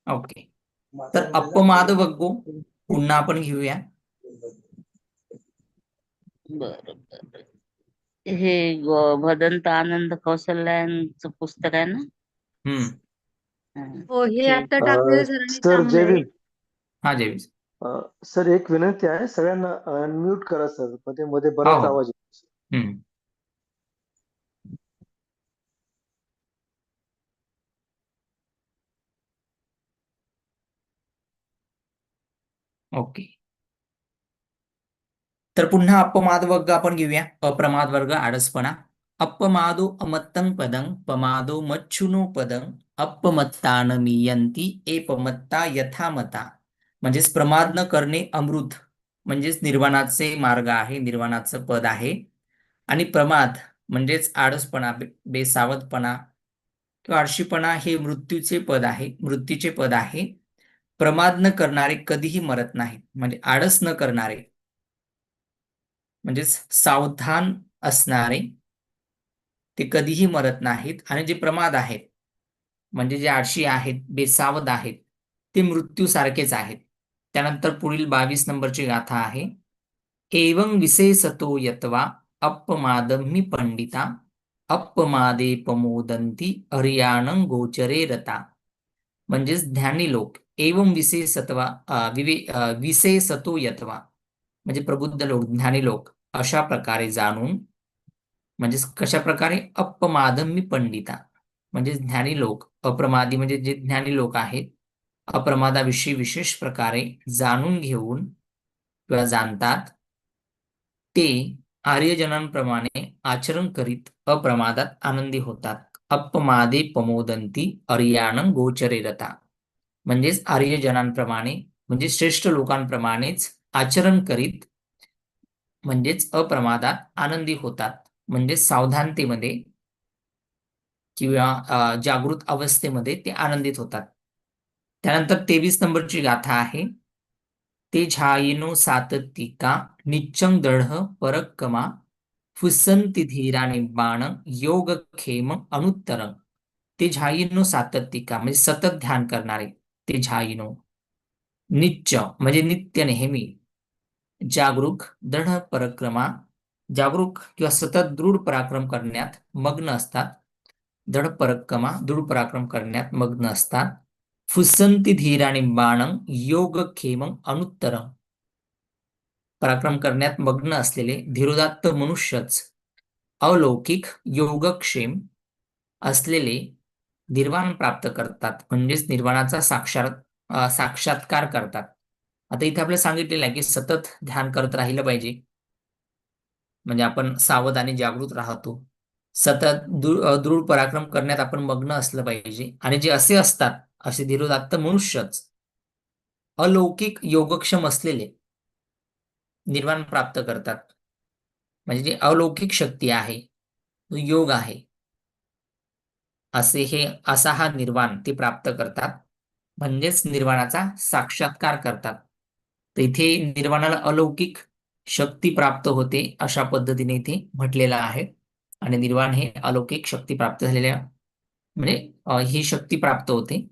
Okay, तर अपमाद वग्गो पुन्हा आपण घेऊया. बरोबर. हे भदंत आनंद कौशल्यांचं पुस्तक आहे ना? हम्म. हो, हे ठीक. आता टाकलेलं सरांनी सर चांगलं आहे. जयवीर, हा जयवीर. सर एक विनंती आहे, सगळ्यांना अनम्यूट करा सर, मध्ये मध्ये बराच हो. आवाज येतो. हम्म. ओके, तर पुन्हा अपमाद वर्ग आपण घेऊया. अप्रमाद वर्ग आळसपणा. अपमादो अमत्तं पदं पमादो मच्छुनो पदं अपमत्तान मियंती एपमत्ता यथामता. म्हणजेच प्रमाद न करणे अमृत म्हणजेच निर्वाणाचे मार्ग आहे, निर्वाणाचं पद आहे. आणि प्रमाद म्हणजेच आळसपणा, बेसावधपणा किंवा आळशीपणा हे मृत्यूचे पद आहे, मृत्यूचे पद आहे. प्रमाद न करणारे कधीही मरत नाहीत. म्हणजे आळस न करणारे म्हणजेच सावधान असणारे ते कधीही मरत नाहीत. आणि जे प्रमाद आहेत म्हणजे जे आळशी आहेत, बेसावध आहेत, ते मृत्यूसारखेच आहेत. त्यानंतर पुढील 22 नंबरची गाथा आहे. एवं विशेषतो यत्वा अपमादम्हि पंडिता अपमादे प्रमोदंती अर्याणं गोचरे रता. म्हणजेच ज्ञानी लोक एवं विशेषतो यत्वा म्हणजे प्रबुद्ध लोक, ज्ञानी लोक अशा प्रकारे जाणून, म्हणजे कशा प्रकारे अपमादम्मी पंडिता म्हणजे ज्ञानी लोक, अप्रमादी म्हणजे जे ज्ञानी लोक आहेत, अप्रमादाविषयी विशेष प्रकारे जाणून घेऊन किंवा जाणतात, ते आर्यजनांप्रमाणे आचरण करीत अप्रमादात आनंदी होतात. अपमादे प्रमोदंती अर्याणं गोचरे रता. म्हणजेच आर्यजनांप्रमाणे म्हणजे श्रेष्ठ लोकांप्रमाणेच आचरण करीत म्हणजेच अप्रमादात आनंदी होतात. म्हणजे सावधानतेमध्ये किंवा जागृत अवस्थेमध्ये ते आनंदित होतात. त्यानंतर 23 नंबरची गाथा आहे. ते झायिनो सातत्तिका निच्चं दृढ परक्कमा फुसंती धीराने बाण योगक्षेम अनुत्तरं. ते झायिनो सातत्तिका म्हणजे सतत ध्यान करणारे, ते झायिनो. निच्च म्हणजे नित्य नेहमी. जागरूक दृढ पराक्रमा जागरूक किंवा सतत दृढ पराक्रम करण्यात मग्न असतात. दृढ पराक्रमा दृढ पराक्रम करण्यात मग्न असतात. फुसंती धीराने बाणं योगक्षेमं अनुत्तरं. पराक्रम करण्यात मग्न असलेले धीरोदात्त मनुष्यच अलौकिक योगक्षेम असलेले निर्वाण प्राप्त करतात. म्हणजेच निर्वाणाचा साक्षात्कार करतात. आता इथे आपल्याला सांगितलेलं आहे की सतत ध्यान करत राहिलं पाहिजे, म्हणजे आपण सावध आणि जागृत राहतो. सतत दृढ पराक्रम करण्यात आपण मग्न असलं पाहिजे. आणि जे असे असतात, असे धीरोदात्त मनुष्यच अलौकिक योगक्षम असलेले निर्वाण प्राप्त करतात. म्हणजे जे अलौकिक शक्ती आहे, योग आहे, असा हा निर्वाण ते प्राप्त करतात. म्हणजेच निर्वाणाचा साक्षात्कार करतात. तर इथे निर्वाणाला अलौकिक शक्ती प्राप्त होते अशा पद्धतीने इथे म्हटलेलं आहे. आणि निर्वाण हे अलौकिक शक्ती प्राप्त झालेल्या म्हणजे ही शक्ती प्राप्त होते.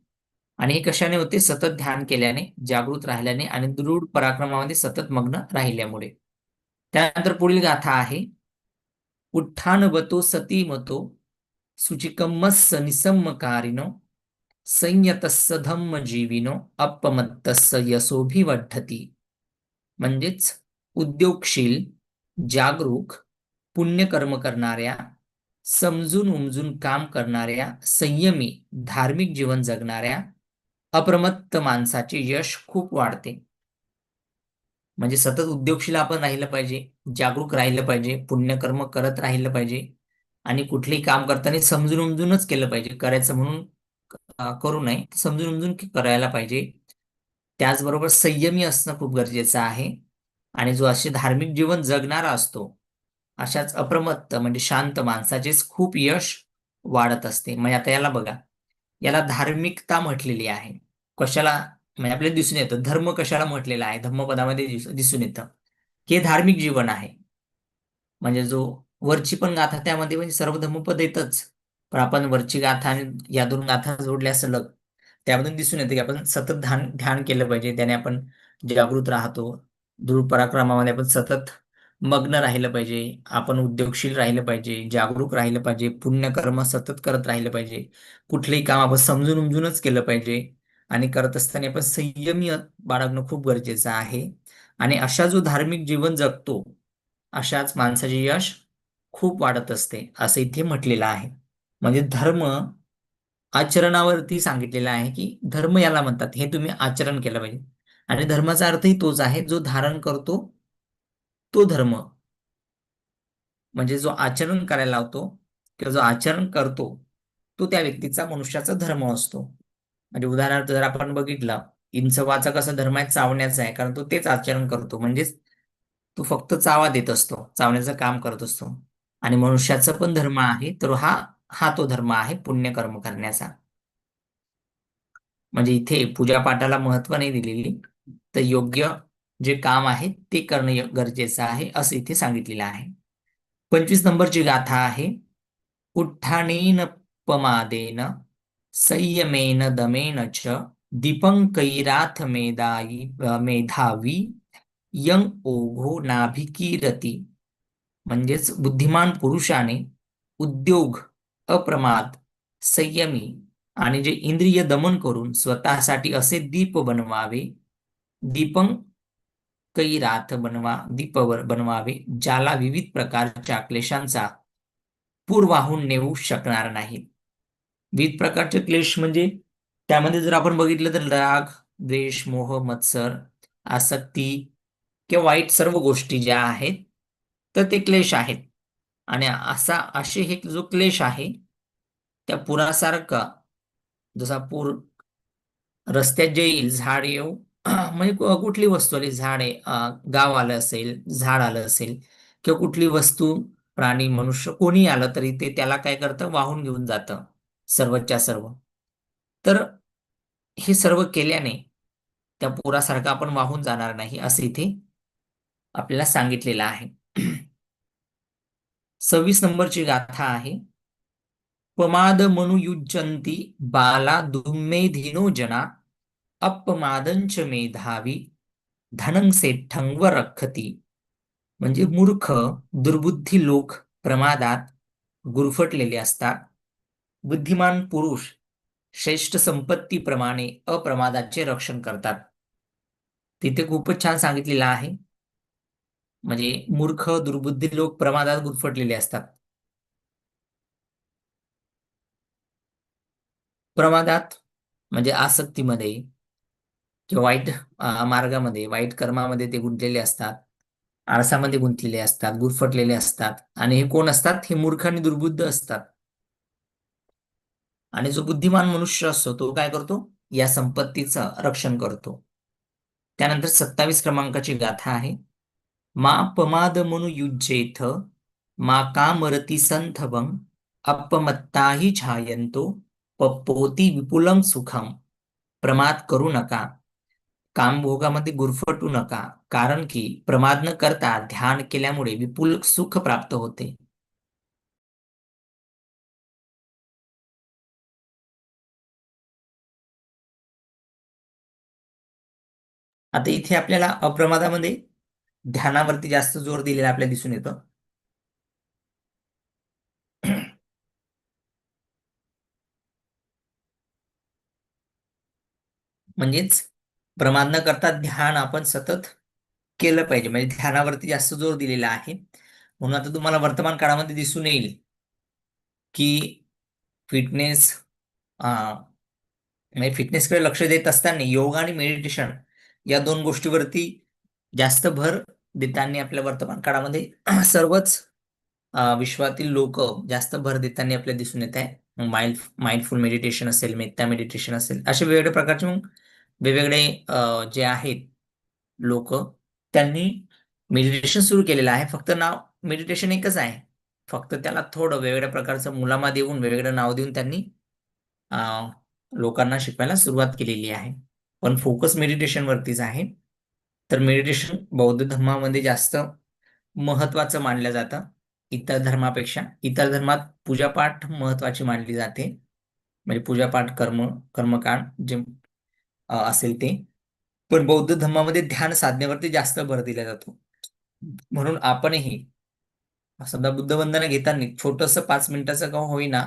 आणि हे कशाने होते? सतत ध्यान केल्याने, जागृत राहिल्याने आणि दृढ पराक्रमामध्ये सतत मग्न राहिल्यामुळे. त्यानंतर पुढील गाथा आहे. उत्थानवतो सती मतो सुचिकम्मस्स निसम्मकारिनो संयतस्स धम्म जीविनो अपमत्तस्स यशोभिवर्धती. म्हणजेच उद्योगशील, जागरूक, पुण्यकर्म करणाऱ्या, समजून उमजून काम करणाऱ्या, संयमी धार्मिक जीवन जगणाऱ्या अप्रमत्त माणसाचे यश खूप वाढते. म्हणजे सतत उद्योगशील आपण राहिलं पाहिजे, जागरूक राहिलं पाहिजे, पुण्यकर्म करत राहिलं पाहिजे आणि कुठलेही काम करताना समजून उमजूनच केलं पाहिजे. करायचं म्हणून करू नये, समजून उमजून करायला पाहिजे. त्याचबरोबर संयमी असणं खूप गरजेचं आहे. आणि जो असे धार्मिक जीवन जगणारा असतो, अशाच अप्रमत्त म्हणजे शांत माणसाचेच खूप यश वाढत असते. म्हणजे आता याला बघा, याला धार्मिकता म्हटलेली आहे. कशाला? म्हणजे आपल्याला दिसून येतं धर्म कशाला म्हटलेला आहे. धम्मपदामध्ये दिसून येतं की हे धार्मिक जीवन आहे. म्हणजे जो वरची पण गाथा त्यामध्ये म्हणजे सर्व धम्मपद येतच, पण आपण वरची गाथा आणि या दोन गाथा जोडल्या सलग, त्यामधून दिसून येतं की आपण सतत ध्यान ध्यान केलं पाहिजे. त्याने आपण जागृत राहतो. दृढ पराक्रमामध्ये आपण सतत मग्न राहिलं पाहिजे. आपण उद्योगशील राहिलं पाहिजे, जागरूक राहिलं पाहिजे, पुण्यकर्म सतत करत राहिलं पाहिजे. कुठलंही काम आपण समजून उमजूनच केलं पाहिजे आणि करत असताना आपण संयमी बाळगणं खूप गरजेचं आहे. आणि अशा जो धार्मिक जीवन जगतो, अशाच माणसाचे यश खूप वाढत असते, असं इथे म्हटलेलं आहे. म्हणजे धर्म आचरणावरती सांगितलेलं आहे की धर्म याला म्हणतात, हे तुम्ही आचरण केलं पाहिजे. आणि धर्माचा अर्थही तोच आहे, जो धारण करतो तो धर्म. म्हणजे जो आचरण करायला लावतो किंवा जो आचरण करतो तो त्या व्यक्तीचा, मनुष्याचा धर्म असतो. म्हणजे उदाहरणार्थ जर आपण बघितलं, इंचवाचा कसा धर्म आहे, चावण्याचा आहे, कारण तो तेच आचरण करतो. म्हणजेच तो फक्त चावा देत असतो, चावण्याचं काम करत असतो. आणि मनुष्याचा पण धर्म आहे, तर हा हा तो धर्म आहे पुण्यकर्म करण्याचा. म्हणजे इथे पूजापाठाला महत्व नाही दिलेली, तर योग्य जे काम आहे ते करणं गरजेचं आहे, असं इथे सांगितलेलं आहे. 25 नंबरची गाथा आहे. उत्थानेन पमादेन संयमेन दमेन च दीपंकैराथ मेधावी यं ओघो नाभिकीरती. म्हणजेच बुद्धिमान पुरुषाने उद्योग, अप्रमाद, संयमी आणि जे इंद्रिय दमन करून स्वतःसाठी असे दीप बनवावे, दीपंकैराथ दीप बनवावे, ज्याला विविध प्रकारच्या क्लेशांचा पूर वाहून नेऊ शकणार नाही. विविध प्रकारचे क्लेश म्हणजे त्यामध्ये जर आपण बघितलं तर राग, द्वेष, मोह, मत्सर, आसक्ती किंवा वाईट सर्व गोष्टी ज्या आहेत, तर ते क्लेश आहेत. आणि असे हे जो क्लेश आहे, त्या पुरासारखा, जसा पूर रस्त्यात जे येईल, झाड येऊ म्हणजे कुठली वस्तू आली, झाड आहे, गाव आलं असेल, झाड आलं असेल, किंवा कुठली वस्तू, प्राणी, मनुष्य कोणी आलं तरी ते त्याला काय करतं, वाहून घेऊन जातं सर्वच्या सर्व. तर हे सर्व केल्याने त्या पुरासारखं आपण वाहून जाणार नाही, असं इथे आपल्याला सांगितलेलं आहे. 26 नंबरची गाथा आहे. पमाद मनुयुज्यन्ति बाला दुर्मेधिनो जना अपमादंच मेधावी धनं सेठ्ठं व रखती. म्हणजे मूर्ख, दुर्बुद्धी लोक प्रमादात गुरफटलेले असतात. बुद्धिमान पुरुष श्रेष्ठ संपत्तीप्रमाणे अप्रमादाचे रक्षण करतात. तिथे खूपच छान सांगितलेलं आहे. म्हणजे मूर्ख, दुर्बुद्धी लोक प्रमादात गुरफटलेले असतात. प्रमादात म्हणजे आसक्तीमध्ये किंवा वाईट मार्गामध्ये, वाईट कर्मामध्ये ते गुंतलेले असतात, आळसामध्ये गुंतलेले असतात, गुरफटलेले असतात. आणि हे कोण असतात? हे मूर्ख आणि दुर्बुद्ध असतात. आणि जो बुद्धिमान मनुष्य असतो तो काय करतो? या संपत्तीचं रक्षण करतो. त्यानंतर 27 क्रमांकाची गाथा आहे. मा पमाद मनु युज्येथ मा कामरती संथवं अपमत्ताहि छायंतो पप्पोती विपुलं सुखम. प्रमाद करू नका, कामभोगामध्ये गुरफटू नका, कारण की प्रमाद न करता ध्यान केल्यामुळे विपुल सुख प्राप्त होते. आता इथे आपल्याला अप्रमादामध्ये ध्यानावरती जास्त जोर दिलेला आपल्याला दिसून येतो. म्हणजेच प्रमाद न करता ध्यान आपण सतत केलं पाहिजे, म्हणजे ध्यानावरती जास्त जोर दिलेला आहे. म्हणून आता तुम्हाला वर्तमान काळामध्ये दिसून येईल की फिटनेस म्हणजे फिटनेसकडे लक्ष देत असताना योगा आणि मेडिटेशन या दोन गोष्टीवरती जास्त भर देताना आपल्या वर्तमान काळामध्ये सर्वच विश्वातील लोक जास्त भर देताना आपल्याला दिसून येत आहे. माइंडफुल मेडिटेशन असेल, मेत्ता मेडिटेशन असेल, असे वेगवेगळ्या प्रकारचे मग वेगवेगळे जे आहेत लोक, त्यांनी मेडिटेशन सुरू केलेलं आहे. फक्त नाव मेडिटेशन एकच आहे, फक्त त्याला थोडं वेगवेगळ्या प्रकारचं मुलामा देऊन, वेगवेगळं नाव देऊन त्यांनी लोकांना शिकवायला सुरुवात केलेली आहे. पण फोकस मेडिटेशन वरतीच आहे. तर मेडिटेशन बौद्ध धर्मामध्ये जास्त महत्वाचं मानलं जातं. इतर धर्मापेक्षा. इतर धर्मात पूजापाठ महत्वाची मानली जाते, म्हणजे पूजापाठ कर्मकांड जे असेल ते. पण बौद्ध धर्मामध्ये ध्यान साधनेवरती जास्त भर दिला जातो. म्हणून आपणही समजा बुद्ध वंदना घेताना छोटस 5 मिनिटाचं का होईना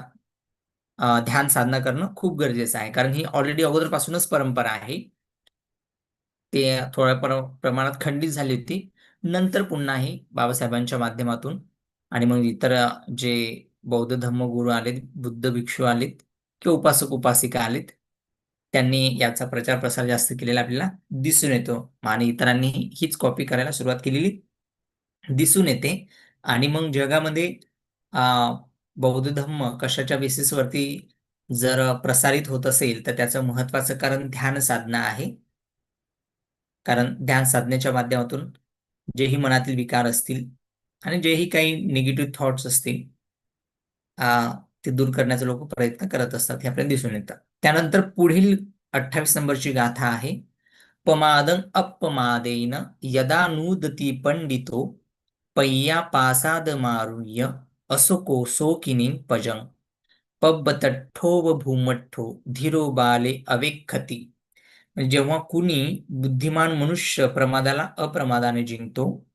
ध्यान साधना करणं खूप गरजेचं आहे, कारण ही ऑलरेडी अगोदरपासूनच परंपरा आहे. ते थोड्या प्रमाणात खंडित झाली होती. नंतर पुन्हाही बाबासाहेबांच्या माध्यमातून आणि मग इतर जे बौद्ध धर्मगुरू आलेत, बुद्ध भिक्षू आलेत किंवा उपासक उपासिका आलेत, त्यांनी याचा प्रचार प्रसार जास्त केलेला आपल्याला दिसून येतो. आणि इतरांनीही हीच कॉपी करायला सुरुवात केलेली दिसून येते. आणि मग जगामध्ये बौद्ध धर्म कशाच्या बेसिसवरती जर प्रसारित होत असेल तर त्याचं महत्वाचं कारण ध्यान साधना आहे. कारण ध्यान साधनेच्या माध्यमातून जेही मनातील विकार असतील आणि जेही काही निगेटिव्ह थॉट्स असतील ते दूर करण्याचा लोक प्रयत्न करत असतात, हे आपल्याला दिसून येतं. त्यानंतर पुढील 28 नंबरची गाथा आहे. पमादं अपमादेन यदा नूदती पंडितो पय्या पासाद मारुह्य असुको सोकिनीं पजं पब्बतठ्ठोव भूमठ्ठो धीरो बाले अवेक्षति. म्हणजे जेव्हा कुणी बुद्धिमान मनुष्य प्रमादाला अप्रमादाने जिंकतो,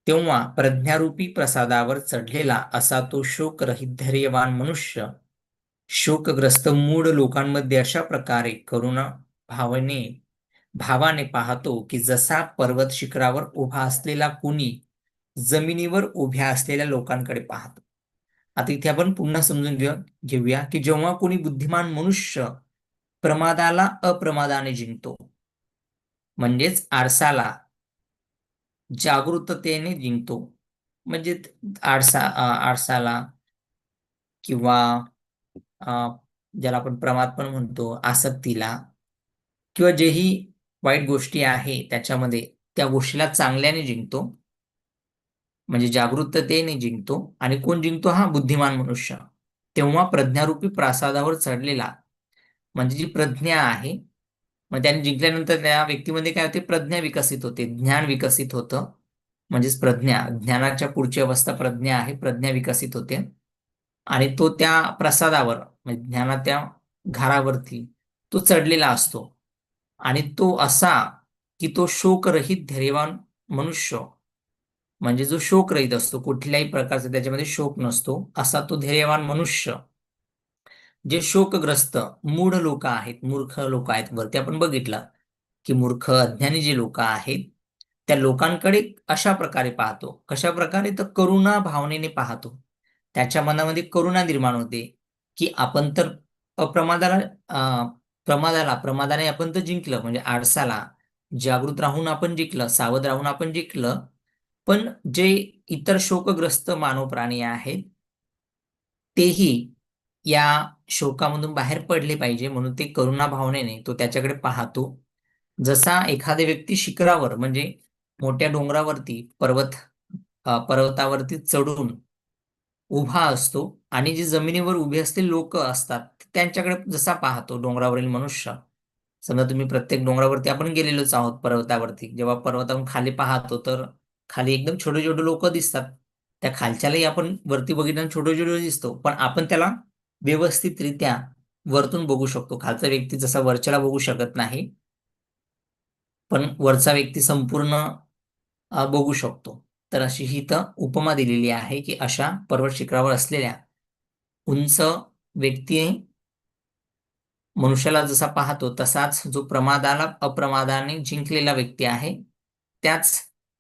तेव्हा प्रज्ञारूपी प्रसादावर चढलेला असा तो शोकरहित धैर्यवान मनुष्य शोकग्रस्त मूढ लोकांमध्ये अशा प्रकारे करुणा भावाने पाहतो की जसा पर्वत शिखरावर उभा असलेला कुणी जमिनीवर उभ्या असलेल्या लोकांकडे पाहतो. आता इथे आपण पुन्हा समजून घेऊया की जेव्हा कोणी बुद्धिमान मनुष्य प्रमादाला अप्रमादाने जिंकतो, म्हणजेच आळसाला जागृततेने जिंकतो, म्हणजे आळसाला किंवा ज्याला आपण प्रमाद पण म्हणतो, आसक्तीला किंवा जेही वाईट गोष्टी आहे त्याच्यामध्ये त्या गोष्टीला चांगल्याने जिंकतो, म्हणजे जागृततेने जिंकतो. आणि कोण जिंकतो? हा बुद्धिमान मनुष्य. तेव्हा प्रज्ञारूपी प्रासादावर चढलेला, म्हणजे जी प्रज्ञा आहे, मग त्याने जिंकल्यानंतर त्या व्यक्तीमध्ये काय होते? प्रज्ञा विकसित होते, ज्ञान विकसित होतं. म्हणजेच प्रज्ञा, ज्ञानाच्या पुढची अवस्था प्रज्ञा आहे, प्रज्ञा विकसित होते. आणि तो त्या प्रसादावर म्हणजे ज्ञानाच्या घरावरती तो चढलेला असतो. आणि तो असा की तो शोकरहित धैर्यवान मनुष्य, म्हणजे जो शोकरहित असतो, कुठल्याही प्रकारचा त्याच्यामध्ये शोक नसतो, असा तो धैर्यवान मनुष्य. जे शोकग्रस्त मूढ लोक आहेत, मूर्ख लोक आहेत, वरती आपण बघितलं की मूर्ख अज्ञानी जे लोक आहेत त्या लोकांकडे अशा प्रकारे पाहतो. कशा प्रकारे? तर करुणा भावनेने पाहतो. त्याच्या मनामध्ये करुणा निर्माण होते की आपण तर प्रमादाने आपण तर जिंकलं, म्हणजे आळसाला जागृत राहून आपण जिंकलं, सावध राहून आपण जिंकलं. पण जे इतर शोकग्रस्त मानव प्राणी आहेत तेही या शोकामधून बाहेर पडले पाहिजे, म्हणून ते करुणा भावनेने तो त्याच्याकडे पाहतो. जसा एखादा व्यक्ती शिखरावर म्हणजे मोठ्या डोंगरावरती पर्वतावरती चढून उभा असतो आणि जे जमिनीवर उभे असलेले लोक असतात त्यांच्याकडे जसा पाहतो डोंगरावरील मनुष्य. समजा तुम्ही प्रत्येक डोंगरावरती आपण गेलेलोच आहोत, पर्वतावरती जेव्हा पर्वतावरून खाली पाहतो तर खाली एकदम छोटे छोटे लोक दिसतात. त्या खालच्यालाही आपण वरती बघितल्यानं छोटे छोटे दिसतो, पण आपण त्याला व्यवस्थितरित्या वरतून बघू शकतो. खालचा व्यक्ती जसा वरच्याला बघू शकत नाही, पण वरचा व्यक्ती संपूर्ण बघू शकतो. तर अशी ही तर उपमा दिलेली आहे की अशा पर्वत शिखरावर असलेल्या उंच व्यक्ती मनुष्याला जसा पाहतो तसाच जो प्रमादाला अप्रमादाने जिंकलेला व्यक्ती आहे त्याच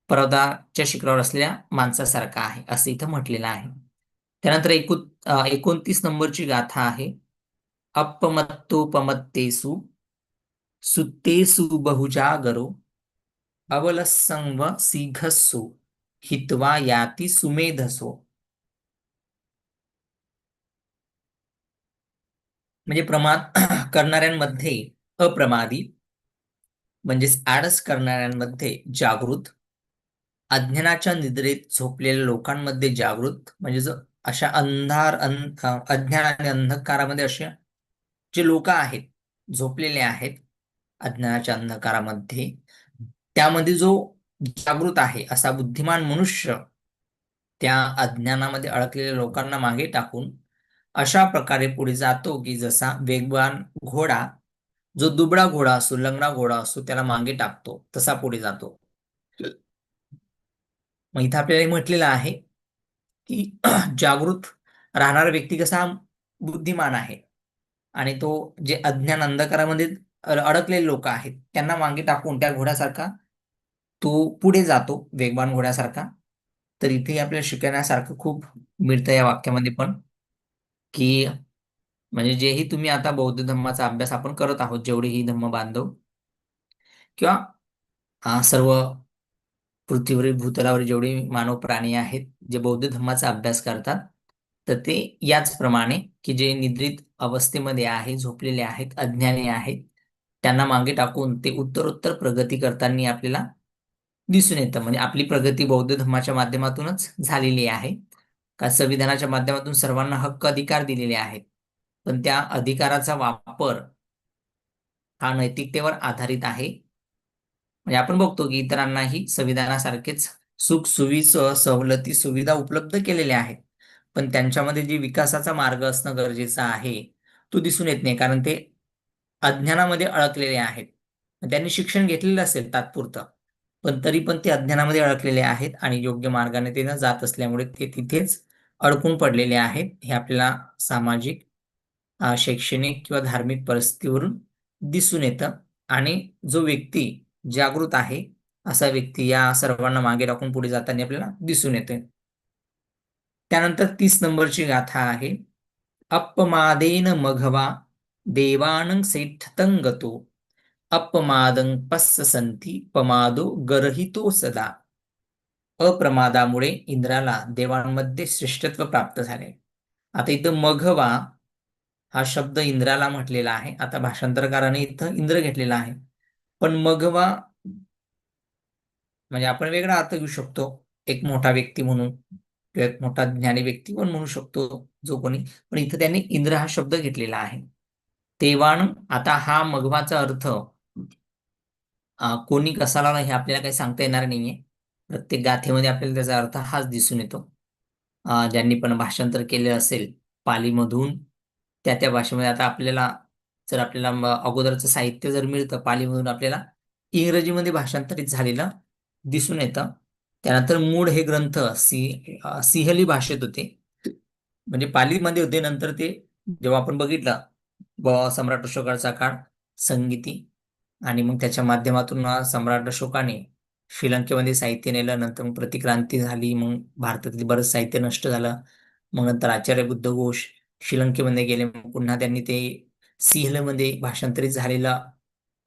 पर्वताच्या शिखरावर असलेल्या माणसासारखा आहे, असं इथं म्हटलेलं आहे. त्यानंतर 29 नंबरची गाथा आहे. अपमत्तोपमत्तेषु सुत्तेषु बहुजागरो अवलसंव सीघस्सु हित्वा याती सुमेधसो. म्हणजे प्रमाद करणाऱ्यांमध्ये अप्रमादी, म्हणजेच आळस करणाऱ्यांमध्ये जागृत, अज्ञानाच्या निद्रेत झोपलेल्या लोकांमध्ये जागृत, म्हणजे जो अशा अज्ञान आणि अंधकारामध्ये अशा जे लोक आहेत झोपलेले आहेत अज्ञानाच्या अंधकारामध्ये, त्यामध्ये जो जागृत आहे असा बुद्धिमान मनुष्य त्या अज्ञानामध्ये अडकलेल्या लोकांना मागे टाकून अशा प्रकारे पुढे जातो की जसा वेगवान घोडा, जो दुबळा घोडा असतो, लंगडा घोडा असतो, त्याला मागे टाकतो, तसा पुढे जातो. मग इथं आपल्याला हे म्हटलेलं आहे की जागृत राहणारा व्यक्ती कसा बुद्धिमान आहे आणि तो जे अज्ञान अंधकारामध्ये अडकलेले लोक आहेत त्यांना मागे टाकून त्या घोड्यासारखा तो पुढे जातो, वेगवान घोड्यासारखा. तर इथे आपल्याला शिकण्यासारखं खूप मिळतं या वाक्यामध्ये पण, की म्हणजे जेही तुम्ही आता बौद्ध धम्माचा अभ्यास आपण करत आहोत, जेवढेही धम्म बांधव किंवा सर्व पृथ्वीवरील भूतलावर जेवढे मानव प्राणी आहेत जे बौद्ध धर्माचा अभ्यास करतात, तर ते याचप्रमाणे की जे निद्रित अवस्थेमध्ये आहे, झोपलेले आहेत, अज्ञानी आहेत, त्यांना मागे टाकून ते उत्तरोत्तर प्रगती करताना आपल्याला दिसून येतं. म्हणजे आपली प्रगती बौद्ध धर्माच्या माध्यमातूनच झालेली आहे. का संविधानाच्या माध्यमातून सर्वांना हक्क अधिकार दिलेले आहेत, पण त्या अधिकाराचा वापर हा नैतिकतेवर आधारित आहे. म्हणजे आपण बघतो की इतरांनाही संविधानासारखेच सुख सवलती सुविधा उपलब्ध केलेल्या आहेत, पण त्यांच्यामध्ये जे विकासाचा मार्ग असणं गरजेचं आहे तो दिसून येत नाही, कारण ते अज्ञानामध्ये अडकलेले आहेत. त्यांनी शिक्षण घेतलेलं असेल तात्पुरतं, पण तरी पण ते अज्ञानामध्ये अडकलेले आहेत आणि योग्य मार्गाने ते न जात असल्यामुळे ते तिथेच अडकून पडलेले आहेत. हे आपल्याला सामाजिक, शैक्षणिक किंवा धार्मिक परिस्थितीवरून दिसून येतं. आणि जो व्यक्ती जागृत आहे असा व्यक्ती या सर्वांना मागे टाकून पुढे जाताना आपल्याला दिसून येते. त्यानंतर 30 नंबरची गाथा आहे. अपमादेन मघवा देवानं सेठतं गतो अपमादं पस्सन्ति पमादो गर्हितो सदा. अप्रमादामुळे इंद्राला देवांमध्ये श्रेष्ठत्व प्राप्त झाले. आता इथं मघवा हा शब्द इंद्राला म्हटलेला आहे. आता भाषांतरकाराने इथं इंद्र घेतलेला आहे, पण मघवा म्हणजे आपण वेगळा अर्थ घेऊ शकतो. एक मोठा व्यक्ती म्हणून किंवा एक मोठा ज्ञानी व्यक्ती पण म्हणू शकतो जो कोणी, पण इथं त्यांनी इंद्र हा शब्द घेतलेला आहे. तेवाण, आता हा मघवाचा अर्थ कोणी कसा लावला हे आपल्याला काही सांगता येणार नाहीये. प्रत्येक गाथेमध्ये आपल्याला त्याचा अर्थ हाच दिसून येतो. ज्यांनी पण भाषांतर केले असेल पालीमधून त्या त्या भाषेमध्ये, आता आपल्याला जर आपल्याला अगोदरचं साहित्य जर मिळतं पालीमधून, आपल्याला इंग्रजीमध्ये भाषांतरित झालेलं दिसून येतं. त्यानंतर मूळ हे ग्रंथ सिंहली भाषेत होते, म्हणजे पालीमध्ये होते. नंतर ते जेव्हा आपण बघितलं सम्राट अशोकाचा काळ संगीती, आणि मग त्याच्या माध्यमातून सम्राट अशोकाने श्रीलंकेमध्ये साहित्य नेलं. नंतर मग प्रतिक्रांती झाली, मग भारतातील बरंच साहित्य नष्ट झालं. मग नंतर आचार्य बुद्धघोष श्रीलंकेमध्ये गेले, मग पुन्हा त्यांनी ते सिंहलमध्ये भाषांतरित झालेलं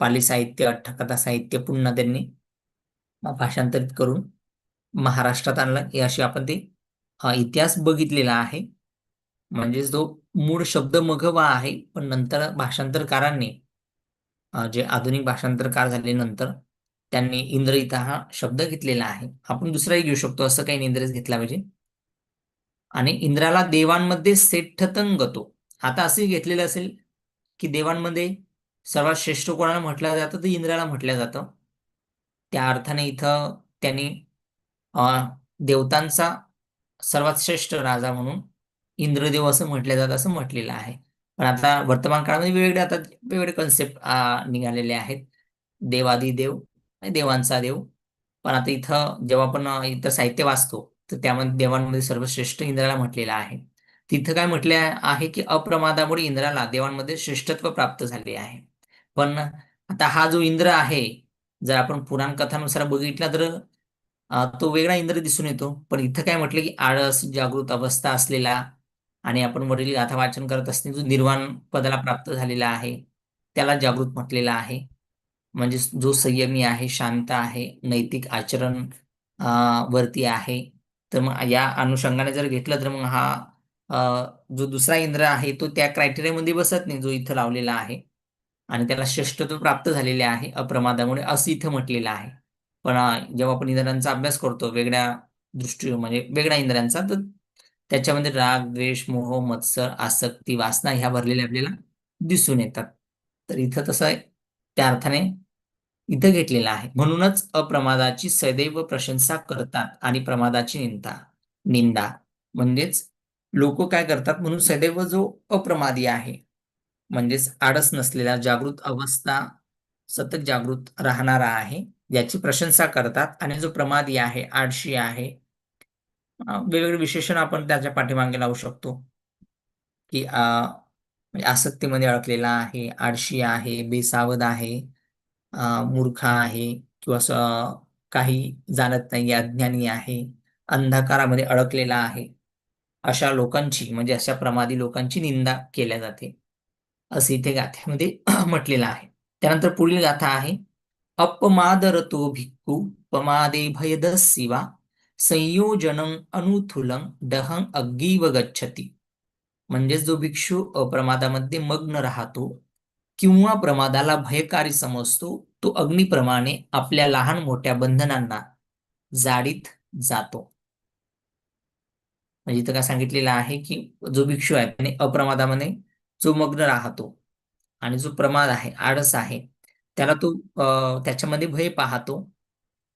पाली साहित्य, अठ्ठकथा साहित्य पुन्हा त्यांनी भाषांतरित करून महाराष्ट्रात आणलं. हे अशी आपण ते इतिहास बघितलेला आहे. म्हणजे जो मूळ शब्द मघवा आहे, पण नंतर भाषांतरकारांनी जे आधुनिक भाषांतरकार झाले नंतर त्यांनी इंद्र इथं हा शब्द घेतलेला आहे. आपण दुसराही घेऊ शकतो, असं काही इंद्रच घेतला पाहिजे. आणि इंद्राला देवांमध्ये श्रेष्ठतं गतो. आता असंही घेतलेलं असेल की देवांमध्ये सर्वात श्रेष्ठ कोणाला म्हटलं जातं तर इंद्राला म्हटलं जातं. त्या अर्थाने इथं त्यांनी देवतांचा सर्वात श्रेष्ठ राजा म्हणून इंद्रदेव असं म्हटलं जातं, असं म्हटलेलं आहे. पण आता वर्तमान काळामध्ये वेगवेगळे आता वेगवेगळे कन्सेप्ट निघालेले आहेत. देवादिदेव आणि देवांचा देव. पण आता इथं जेव्हा आपण इतर साहित्य वाचतो तर त्यामध्ये देवांमध्ये सर्वश्रेष्ठ इंद्राला म्हटलेलं आहे. तिथं काय म्हटले आहे की अप्रमादामुळे इंद्राला देवांमध्ये श्रेष्ठत्व प्राप्त झाले आहे. पण आता हा जो इंद्र आहे, जर आपण पुराण कथानुसार बघितला तर तो वेगळा इंद्र दिसून येतो. पण इथं काय म्हटलं की आळस, जागृत अवस्था असलेला आणि आपण वरील गाथा वाचन करत असताना जो निर्वाण पदाला प्राप्त झालेला आहे त्याला जागृत म्हटलेला आहे. म्हणजे जो संयमी आहे, शांत आहे, नैतिक आचरण वरती आहे. तर मग या अनुषंगाने जर घेतलं तर मग हा जो दुसरा इंद्र आहे तो त्या क्रायटेरियामध्ये बसत नाही जो इथं लावलेला आहे, आणि त्याला श्रेष्ठत्व प्राप्त झालेले आहे अप्रमादामुळे, असं इथं म्हटलेलं आहे. पण जेव्हा आपण इंद्रांचा अभ्यास करतो वेगळ्या दृष्टी म्हणजे वेगळ्या इंद्रांचा, तर त्याच्यामध्ये राग, द्वेष, मोह, मत्सर, आसक्ती, वासना ह्या भरलेल्या आपल्याला दिसून येतात. तर इथं तसं आहे, त्या अर्थाने इथं घेतलेलं आहे. म्हणूनच अप्रमादाची सदैव प्रशंसा करतात आणि प्रमादाची निंदा. निंदा. म्हणजेच लोक काय करतात, म्हणून सदैव जो अप्रमादी आहे, म्हणजेच आळस नसलेला जागृत अवस्था, सतत जागृत राहणारा आहे, याची प्रशंसा करतात. आणि जो प्रमादी आहे, आळशी आहे, वेगवेगळे विशेषण आपण त्याच्या पाठीमागे लावू शकतो, की म्हणजे आसक्तीमध्ये अडकलेला आहे, आळशी आहे, बेसावध आहे, मूर्ख आहे, किंवा काही जाणत नाही, अज्ञानी आहे, अंधकारामध्ये अडकलेला आहे, अशा लोकांची, म्हणजे अशा प्रमादी लोकांची निंदा केल्या जाते, असे इथे गाथ्यामध्ये म्हटलेलं आहे. त्यानंतर पुढील गाथा आहे, अपमादरतो भिक्खू पमादे भयदस्सिवा संयोजनं अनुथुलं डहं अग्गीव गच्छति. म्हणजेच जो भिक्षू अप्रमादामध्ये मग्न राहतो किंवा प्रमादाला भयकारी समजतो, तो अग्निप्रमाणे आपल्या लहान मोठ्या बंधनांना जाळीत जातो. म्हणजे इथं काय सांगितलेलं आहे, की जो भिक्षू आहे त्याने अप्रमादामध्ये जो मग्न राहतो, आणि जो प्रमाद आहे, आळस आहे, त्याला तो त्याच्यामध्ये भय पाहतो.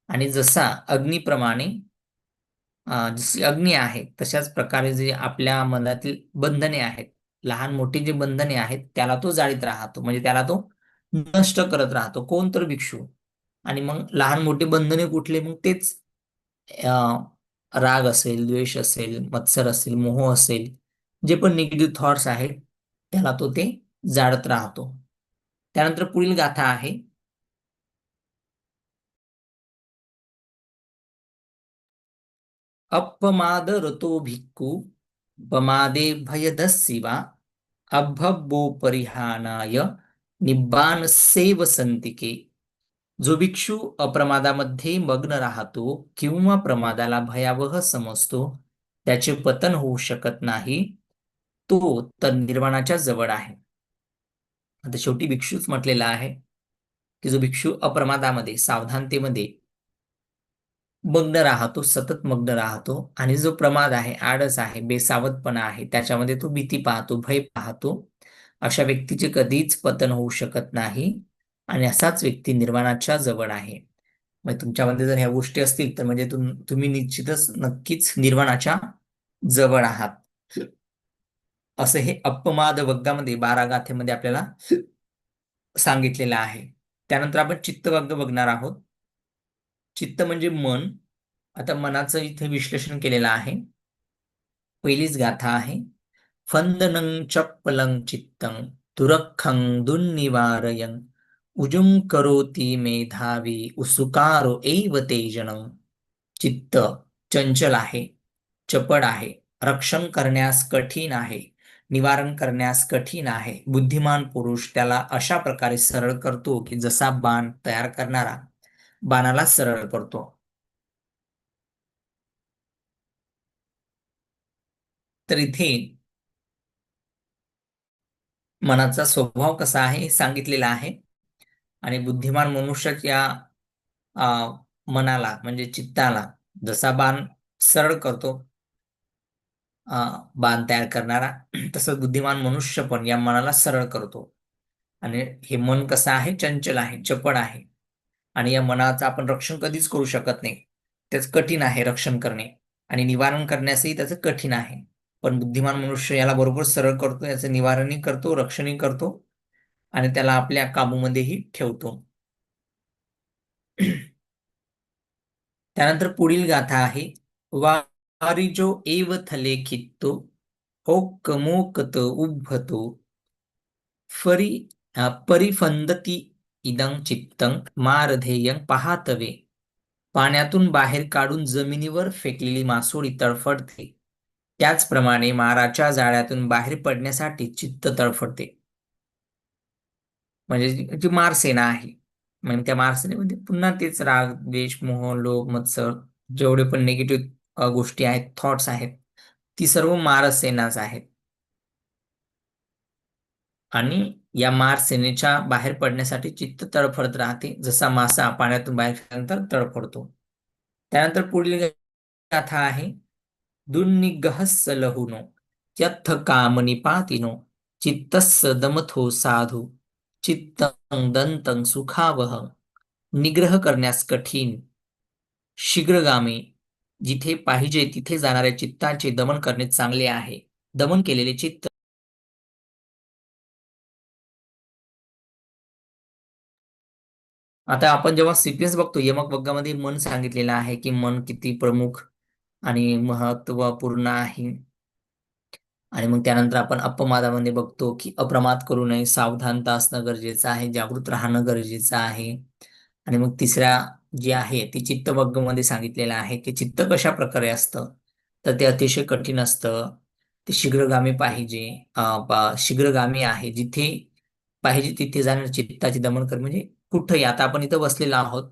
आणि जसा अग्निप्रमाणे जशी अग्नी आहे, तशाच प्रकारे जे आपल्या मनातील बंधने आहेत, लहान मोठी जे बंधने आहेत, त्याला तो जाळीत राहतो, म्हणजे त्याला तो नष्ट करत राहतो. कोण तर भिक्षू. आणि मग लहान मोठे बंधने कुठले, मग तेच राग असेल, द्वेष असेल, मत्सर असेल, मोह असेल, जे पण निगेटिव्ह थॉट्स आहेत, त्याला तो ते जाळत राहतो. त्यानंतर पुढील गाथा आहे, अपमादरतो भिक्खू पमादे भयदस्सिवा अभब्बोपरिहानाय निब्बानस्यैव संतिके. जो भिक्षू अप्रमादामध्ये मग्न राहतो किंवा प्रमादाला भयावह समजतो, त्याचे पतन होऊ शकत नाही, तो तर निर्वाणाच्या जवळ आहे. आता शेवटी भिक्षूच म्हटलेला आहे, की जो भिक्षू अप्रमादामध्ये, सावधानतेमध्ये मग्न राहतो, सतत मग्न राहतो, आणि जो प्रमाद आहे, आळस आहे, बेसावधपणा आहे, त्याच्यामध्ये तो भीती पाहतो, भय पाहतो, अशा व्यक्तीचे कधीच पतन होऊ शकत नाही, आणि असाच व्यक्ती निर्वाणाच्या जवळ आहे. म्हणजे तुमच्यामध्ये जर ह्या गोष्टी असतील, तर म्हणजे तुम्ही निश्चितच नक्कीच निर्वाणाच्या जवळ आहात, असं हे अपमाद वग्गामध्ये 12 गाथेमध्ये आपल्याला सांगितलेलं आहे. त्यानंतर आपण चित्तवग्ग बघणार आहोत. चित्त म्हणजे मन. आता मनाचं इथे विश्लेषण केलेलं आहे. पहिलीच गाथा आहे, फंदनं चप्पलं चित्तं दुरखं दुर्निवारयं उजुं करोति मेधावी उसुकारो एव तेजनं. चित्त चंचल आहे, चपळ आहे, रक्षण करण्यास कठीण आहे, निवारण करण्यास कठीण आहे. बुद्धिमान पुरुष त्याला अशा प्रकारे सरळ करतो, की जसा बाण तयार करणारा बाणाला सरळ करतो. तर इथे मनाचा स्वभाव कसा आहे हे सांगितलेलं आहे. आणि बुद्धिमान मनुष्याच्या मनाला, म्हणजे चित्ताला, जसा बाण सरळ करतो बाण तयार करणारा, तसंच बुद्धिमान मनुष्य पण या मनाला सरळ करतो. आणि हे मन कसं आहे, चंचल आहे, चपळ आहे, आणि या मनाचं आपण रक्षण कधीच करू शकत नाही. त्याच कठीण आहे रक्षण करणे, आणि निवारण करण्यासही त्याचं कठीण आहे. पण बुद्धिमान मनुष्य याला बरोबर सरळ करतो, याचं निवारणही करतो, रक्षणही करतो, आणि त्याला आपल्या काबूमध्येही ठेवतो. त्यानंतर पुढील गाथा आहे, वारिजो एव थले खित्तो होक्कमोकत उद्धतो परिफंदती इदं चित्तं मारधेयं पहातवे. पाण्यातून बाहेर काढून जमिनीवर फेकलेली मासोळी तडफडते, त्याचप्रमाणे माराच्या जाळ्यातून बाहेर पडण्यासाठी चित्त तडफडते. म्हणजे जी मारसेना आहे, म्हणजे त्या मारसेनेमध्ये पुन्हा तेच राग, द्वेष, मोह, लोभ, मत्सर, जेवढे पण निगेटिव्ह गोष्टी आहेत, थॉट्स आहेत, ती सर्व मारसेनाच आहेत. आणि या मारसेनेच्या बाहेर पडण्यासाठी चित्त तडफडत राहते, जसा मासा पाण्यातून बाहेर गेल्यानंतर तडफडतो. त्यानंतर पुढील गाथा आहे, दुर्निग्रहस्य लहुनो यत्थ कामनिपातिनो चित्तस्य दमथो साधू चित्तं दंतं सुखावह. निग्रह करण्यास कठीण, शीघ्रगामी, जिथे पाहिजे तिथे जाणाऱ्या चित्ताचे दमन करणे चांगले आहे. दमन केलेले चित्त आता आपण जेव्हा सिक्वेन्स बघतो, यमक वग्गामध्ये मन सांगितलेलं आहे की मन किती प्रमुख आणि महत्वपूर्ण आहे. आणि मग त्यानंतर आपण अपमादामध्ये बघतो की अप्रमाद करू नये, सावधानता असणं गरजेचं आहे, जागृत राहणं गरजेचं आहे. आणि मग तिसऱ्या जी आहे ती चित्तवग्गमध्ये सांगितलेलं आहे की चित्त कशा प्रकारे असतं, तर ते अतिशय कठीण असतं. ते शीघ्रगामी पाहिजे, शीघ्रगामी आहे. जिथे पाहिजे तिथे जाणं चित्ताचे दमन कर, म्हणजे कुठंही. आता आपण इथं बसलेलो आहोत,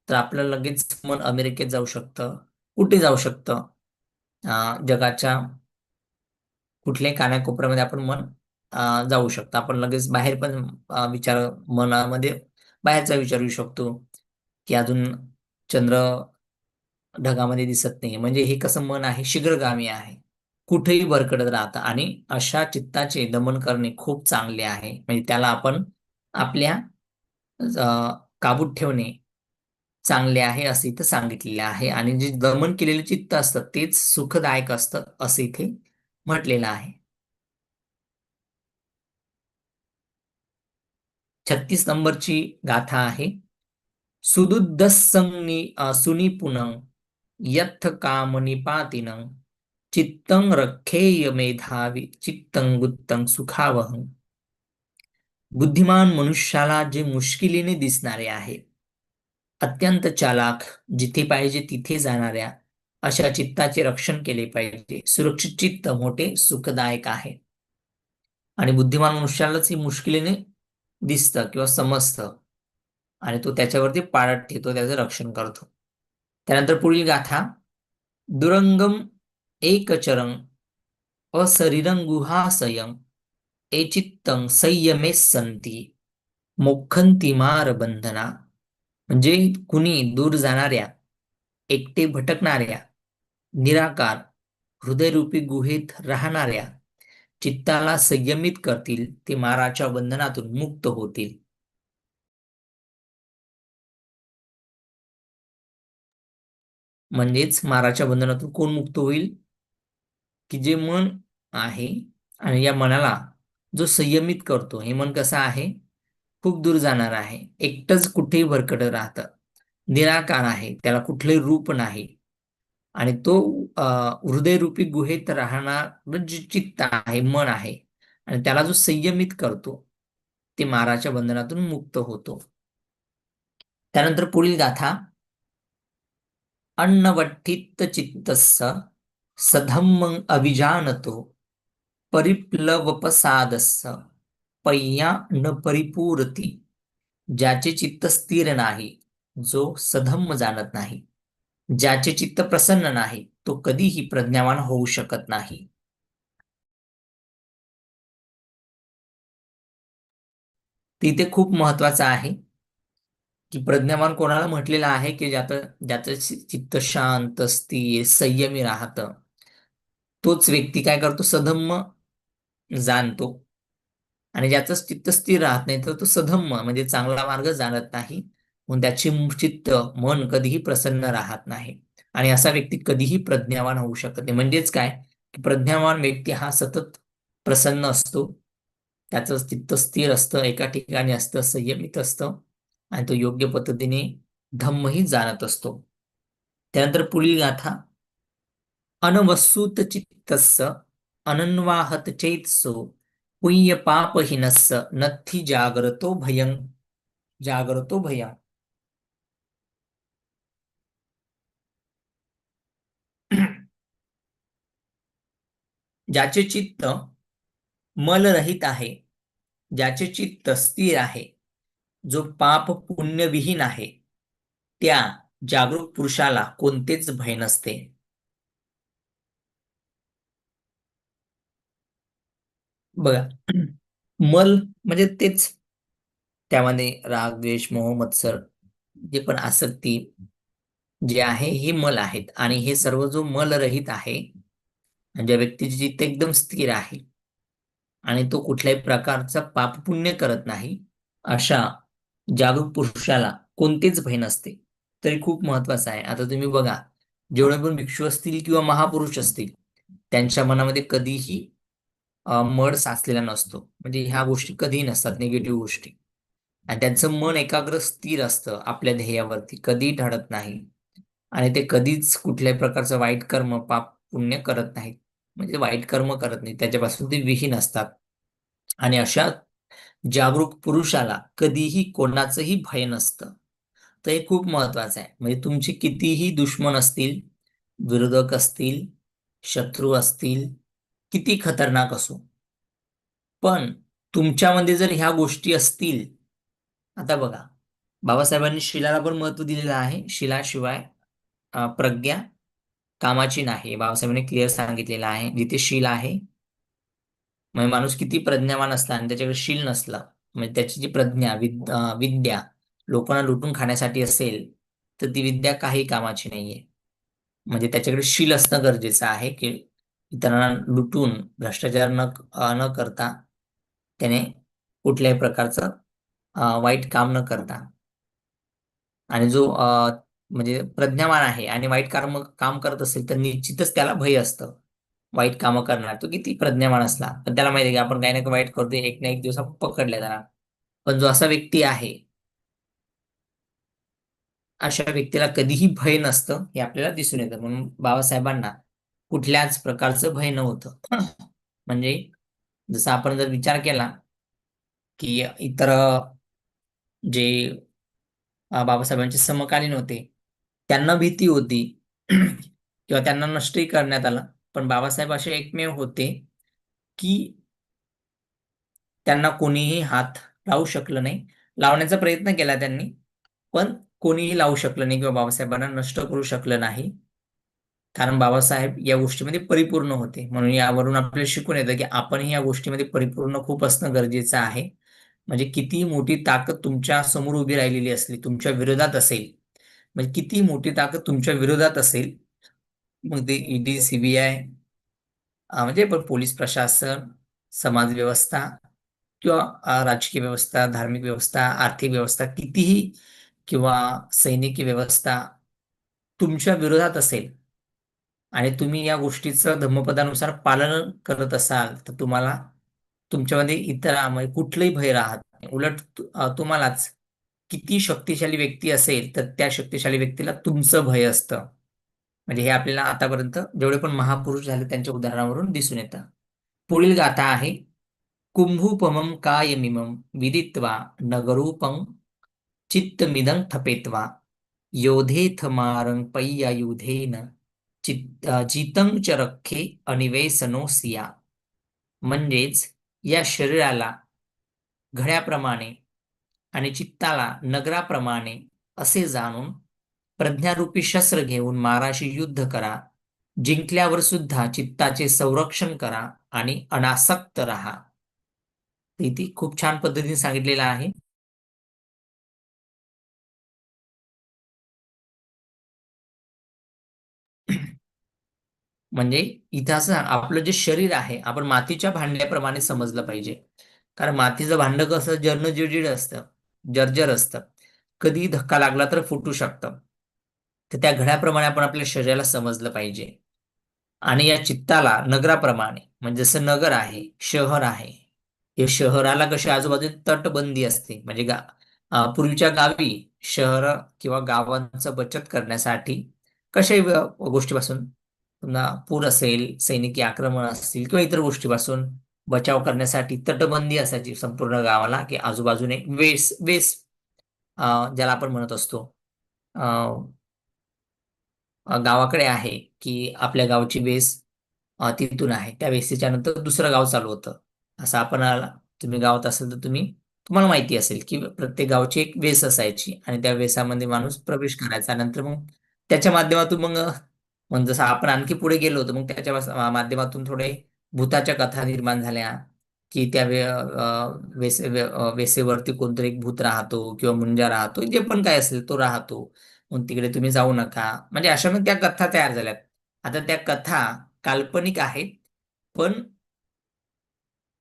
तर आपलं लगेच मन अमेरिकेत जाऊ शकतं, कुठे जाऊ शकतं, जगाच्या कुठल्याही कानाकोपऱ्यामध्ये आपण मन जाऊ शकतो. आपण लगेच बाहेर पण विचार मनामध्ये बाहेरचा विचार येऊ शकतो की अजून चंद्र ढगामध्ये दिसत नाही. म्हणजे हे कसं मन आहे, शीघ्रगामी आहे, कुठेही भरकटत राहतं. आणि अशा चित्ताचे दमन करणे खूप चांगले आहे. म्हणजे त्याला आपण आपल्या काबूत ठेवणे चांगले आहे असं इथं सांगितलेले आहे. आणि जे दमन केलेले चित्त असतं तेच सुखदायक असतं असं इथे म्हटलेलं आहे. 36 नंबरची गाथा आहे. सुनिपुनं यत्थ काम निपातिनं चित्तं रक्षेय मेधावी चित्तं गुत्तं सुखावहं. बुद्धिमान मनुष्याला जे मुश्किलीने दिसणारे आहे, अत्यंत चालाख, जिथे पाहिजे तिथे जाणाऱ्या अशा चित्ताचे रक्षण केले पाहिजे. सुरक्षित चित्त मोठे सुखदायक आहे. आणि बुद्धिमान मनुष्यालाच ही मुश्किलीने दिसतं किंवा समजतं, आणि तो त्याच्यावरती पाळत ठेवतो, त्याचं रक्षण करतो. त्यानंतर पुढील गाथा. दुरंगम एकचरं अशरीरं गुहाशयं एचित्तं संयमे संती मोक्षन्ति मारबंधना. म्हणजे कुणी दूर जाणाऱ्या, एकटे भटकणाऱ्या, निराकार हृदयरूपी गुहेत राहणाऱ्या चित्ताला संयमित करतील, ते माराच्या बंधनातून मुक्त होतील. म्हणजेच माराच्या बंधनातून कोण मुक्त होईल, की जे मन आहे. आणि या मनाला जो संयमित करतो, हे मन कसं आहे, खूप दूर जाणार आहे, एकटंच कुठेही भरकटत राहतं, निराकार आहे, त्याला कुठलंही रूप नाही. आणि तो हृदयरूपी गुहेत राहणार जे चित्त आहे, मन आहे, आणि त्याला जो संयमित करतो, ते माराच्या बंधनातून मुक्त होतो. त्यानंतर पुढील गाथा. अन्नवठ्ठित चित्तस्य सधम्मं अभिजानतो परिप्लवपसादस्य पय्या न परिपूरती. ज्याचे चित्त स्थिर नाही, जो सधम्म जाणत नाही, ज्याचे चित्त प्रसन्न नाही, तो कधीही प्रज्ञावान होऊ शकत नाही. तिथे खूप महत्वाचं आहे की प्रज्ञावान कोणाला म्हटलेलं आहे, की ज्याचं चित्त शांत, स्थिर, संयमी राहतं, तोच व्यक्ती काय करतो, सधम्म जाणतो. आणि ज्याचं चित्त स्थिर राहत नाही, तर तो सधम्म म्हणजे चांगला मार्ग जाणत नाही, म्हणून त्याचे चित्त, मन कधीही प्रसन्न राहत नाही. आणि असा व्यक्ती कधीही प्रज्ञावान होऊ शकत नाही. म्हणजेच काय, की प्रज्ञावान व्यक्ती हा सतत प्रसन्न असतो, त्याचं चित्त स्थिर असतं, एका ठिकाणी असतं, संयमित असतं, आणि तो योग्य पद्धतीने धम्मही जाणत असतो. त्यानंतर पुढील गाथा. अनवसूत चित्तस्य अनन्वाहत चेतसो पुण्य पापहीनस्य नत्थि जागरतो भयं. जागरतो भयं. ज्याचे चित्त मलरहित आहे, ज्याचे चित्त स्थिर आहे, जो पाप पुण्यविहीन आहे, त्या जागरूक पुरुषाला कोणतेच भय नसते. बघा, मल म्हणजे तेच, त्यामध्ये राग, द्वेष, मोह, मत्सर, जे पण आसक्ती जे आहे, हे मल आहेत. आणि हे सर्व जो मलरहित आहे, ज्या व्यक्तीची चित्त एकदम स्थिर आहे आणि तो कुठल्याही प्रकारचा पाप पुण्य करत नाही, अशा जागरूक पुरुषाला कोणतेच भय नसते. तरी खूप महत्वाचं आहे. आता तुम्ही बघा, जेवढे पण भिक्षू असतील किंवा महापुरुष असतील त्यांच्या मनामध्ये कधीही मळ साचलेला नसतो. म्हणजे ह्या गोष्टी कधीही नसतात निगेटिव्ह गोष्टी. आणि त्यांचं मन एकाग्र स्थिर असतं आपल्या ध्येयावरती, कधीही ढळत नाही. आणि ते कधीच कुठल्याही प्रकारचं वाईट कर्म, पाप, पुण्य करत नाहीत. म्हणजे वाईट कर्म करत नाहीत, त्याच्यापासून ते विहीन असतात. आणि अशा जागरूक पुरुषाला कधीही कोणाचंही भय नसतं. तर हे खूप महत्वाचं आहे. म्हणजे तुमचे कितीही दुश्मन असतील, विरोधक असतील, शत्रू असतील, किती खतरनाक असो, पण तुमच्यामध्ये जर ह्या गोष्टी असतील, आता बघा बाबासाहेबांनी शिलाला पण महत्व दिलेलं आहे. शिलाशिवाय प्रज्ञा कामाची नाही. बाबासाहेबांनी क्लिअर सांगितलेलं आहे. जिथे शील आहे, म्हणजे माणूस किती प्रज्ञावान असला आणि त्याच्याकडे शील नसला, म्हणजे त्याची जी प्रज्ञा विद्या लोकांना लुटून खाण्यासाठी असेल, तर ती विद्या काही कामाची नाहीये. म्हणजे त्याच्याकडे शील असणं गरजेचं आहे, की इतरांना लुटून भ्रष्टाचार न करता त्याने कुठल्याही प्रकारचं वाईट काम न करता. आणि जो म्हणजे प्रज्ञावान आहे आणि वाईट काम करत असेल तर निश्चितच त्याला भय असतं वाईट कामं करणार. तो किती प्रज्ञावान असला पण त्याला माहिती आहे की आपण काही ना काही वाईट करतोय, एक ना एक दिवस आपण पकडले जाणार. पण जो असा व्यक्ती आहे, अशा व्यक्तीला कधीही भय नसतं हे आपल्याला दिसून येतं. म्हणून बाबासाहेबांना कुठल्याच प्रकारचं भय नव्हतं. म्हणजे जसं आपण जर विचार केला की इतर जे बाबासाहेबांचे समकालीन होते त्यांना भीती होती किंवा त्यांना नष्टही करण्यात आलं. पण बाबासाहेब असे एकमेव होते की त्यांना कोणीही हात लावू शकलं नाही. लावण्याचा प्रयत्न केला त्यांनी, पण कोणीही लावू शकलं नाही किंवा बाबासाहेबांना नष्ट करू शकलं नाही. कारण बाबासाहेब या गोष्टीमध्ये परिपूर्ण होते. म्हणून यावरून आपल्याला शिकून येतं की आपणही या गोष्टीमध्ये परिपूर्ण खूप असणं गरजेचं आहे. म्हणजे किती मोठी ताकद तुमच्या समोर उभी राहिलेली असली, तुमच्या विरोधात असेल, म्हणजे किती मोठी ताकद तुमच्या विरोधात असेल, मग ते ईडी, सीबीआय, म्हणजे पण पोलीस प्रशासन, समाज व्यवस्था किंवा राजकीय व्यवस्था, धार्मिक व्यवस्था, आर्थिक व्यवस्था, कितीही किंवा सैनिकी व्यवस्था तुमच्या विरोधात असेल आणि तुम्ही या गोष्टीचं धम्मपदानुसार पालन करत असाल, तर तुम्हाला तुमच्यामध्ये इतरांमध्ये कुठलंही भय राहत नाही. उलट तुम्हालाच किती शक्तिशाली व्यक्ती असेल, तर त्या शक्तिशाली व्यक्तीला तुमचं भय असतं. म्हणजे हे आपल्याला आतापर्यंत जेवढे पण महापुरुष झाले त्यांच्या उदाहरणावरून दिसून येतं. पुढील गाथा आहे, कुंभूपमं कायमिमं विदित्वा नगरूपं चित्तमिदं ठपेत्वा योधेथ मारं पय्यायुधेन जितं च रख्खे अनिवेसनोसिया. म्हणजेच या शरीराला घड्याप्रमाणे आणि चित्ताला नगराप्रमाणे असे जाणून प्रज्ञारूपी शस्त्र घेऊन माराशी युद्ध करा. जिंकल्यावर सुद्धा चित्ताचे संरक्षण करा आणि अनासक्त राहा. इथे खूप छान पद्धतीने सांगितलेलं आहे. म्हणजे इथं असं आपलं जे शरीर आहे आपण मातीच्या भांड्याप्रमाणे समजलं पाहिजे. कारण मातीचं भांड कसं जर्जर असतं, जर्जर असतं, कधी धक्का लागला तर फुटू शकतं. तर त्या घड्याप्रमाणे आपण आपल्या शरीराला समजलं पाहिजे. आणि या चित्ताला नगराप्रमाणे, म्हणजे जसं नगर आहे, शहर आहे, या शहराला कशी आजूबाजूला तटबंदी असते. म्हणजे पूर्वीच्या गावी शहर किंवा गावांचं बचत करण्यासाठी कशाही गोष्टीपासून, पुन्हा पूर असेल, सैनिकी आक्रमण असतील किंवा इतर गोष्टीपासून बचाव करण्यासाठी तटबंदी असायची संपूर्ण गावाला, की आजूबाजूने वेस वेस ज्याला आपण म्हणत असतो, गावाकडे आहे की आपल्या गावची वेस तिथून आहे, त्या वेसीच्या नंतर दुसरं गाव चालू होतं. असं आपण तुम्ही गावात असेल तर तुम्हाला माहिती असेल की प्रत्येक गावची एक वेस असायची आणि त्या वेसामध्ये माणूस प्रवेश करायचा. नंतर मग त्याच्या माध्यमातून मग मग जसं आपण आणखी पुढे गेलो होतो, मग त्याच्या माध्यमातून थोडे भूताच्या कथा निर्माण झाल्या की त्या वेसेवरती कोणतरी एक भूत राहतो किंवा मुंजा राहतो, जे पण काय असेल तो राहतो, मग तिकडे तुम्ही जाऊ नका. म्हणजे अशा मग त्या कथा तयार झाल्यात. आता त्या कथा काल्पनिक आहेत, पण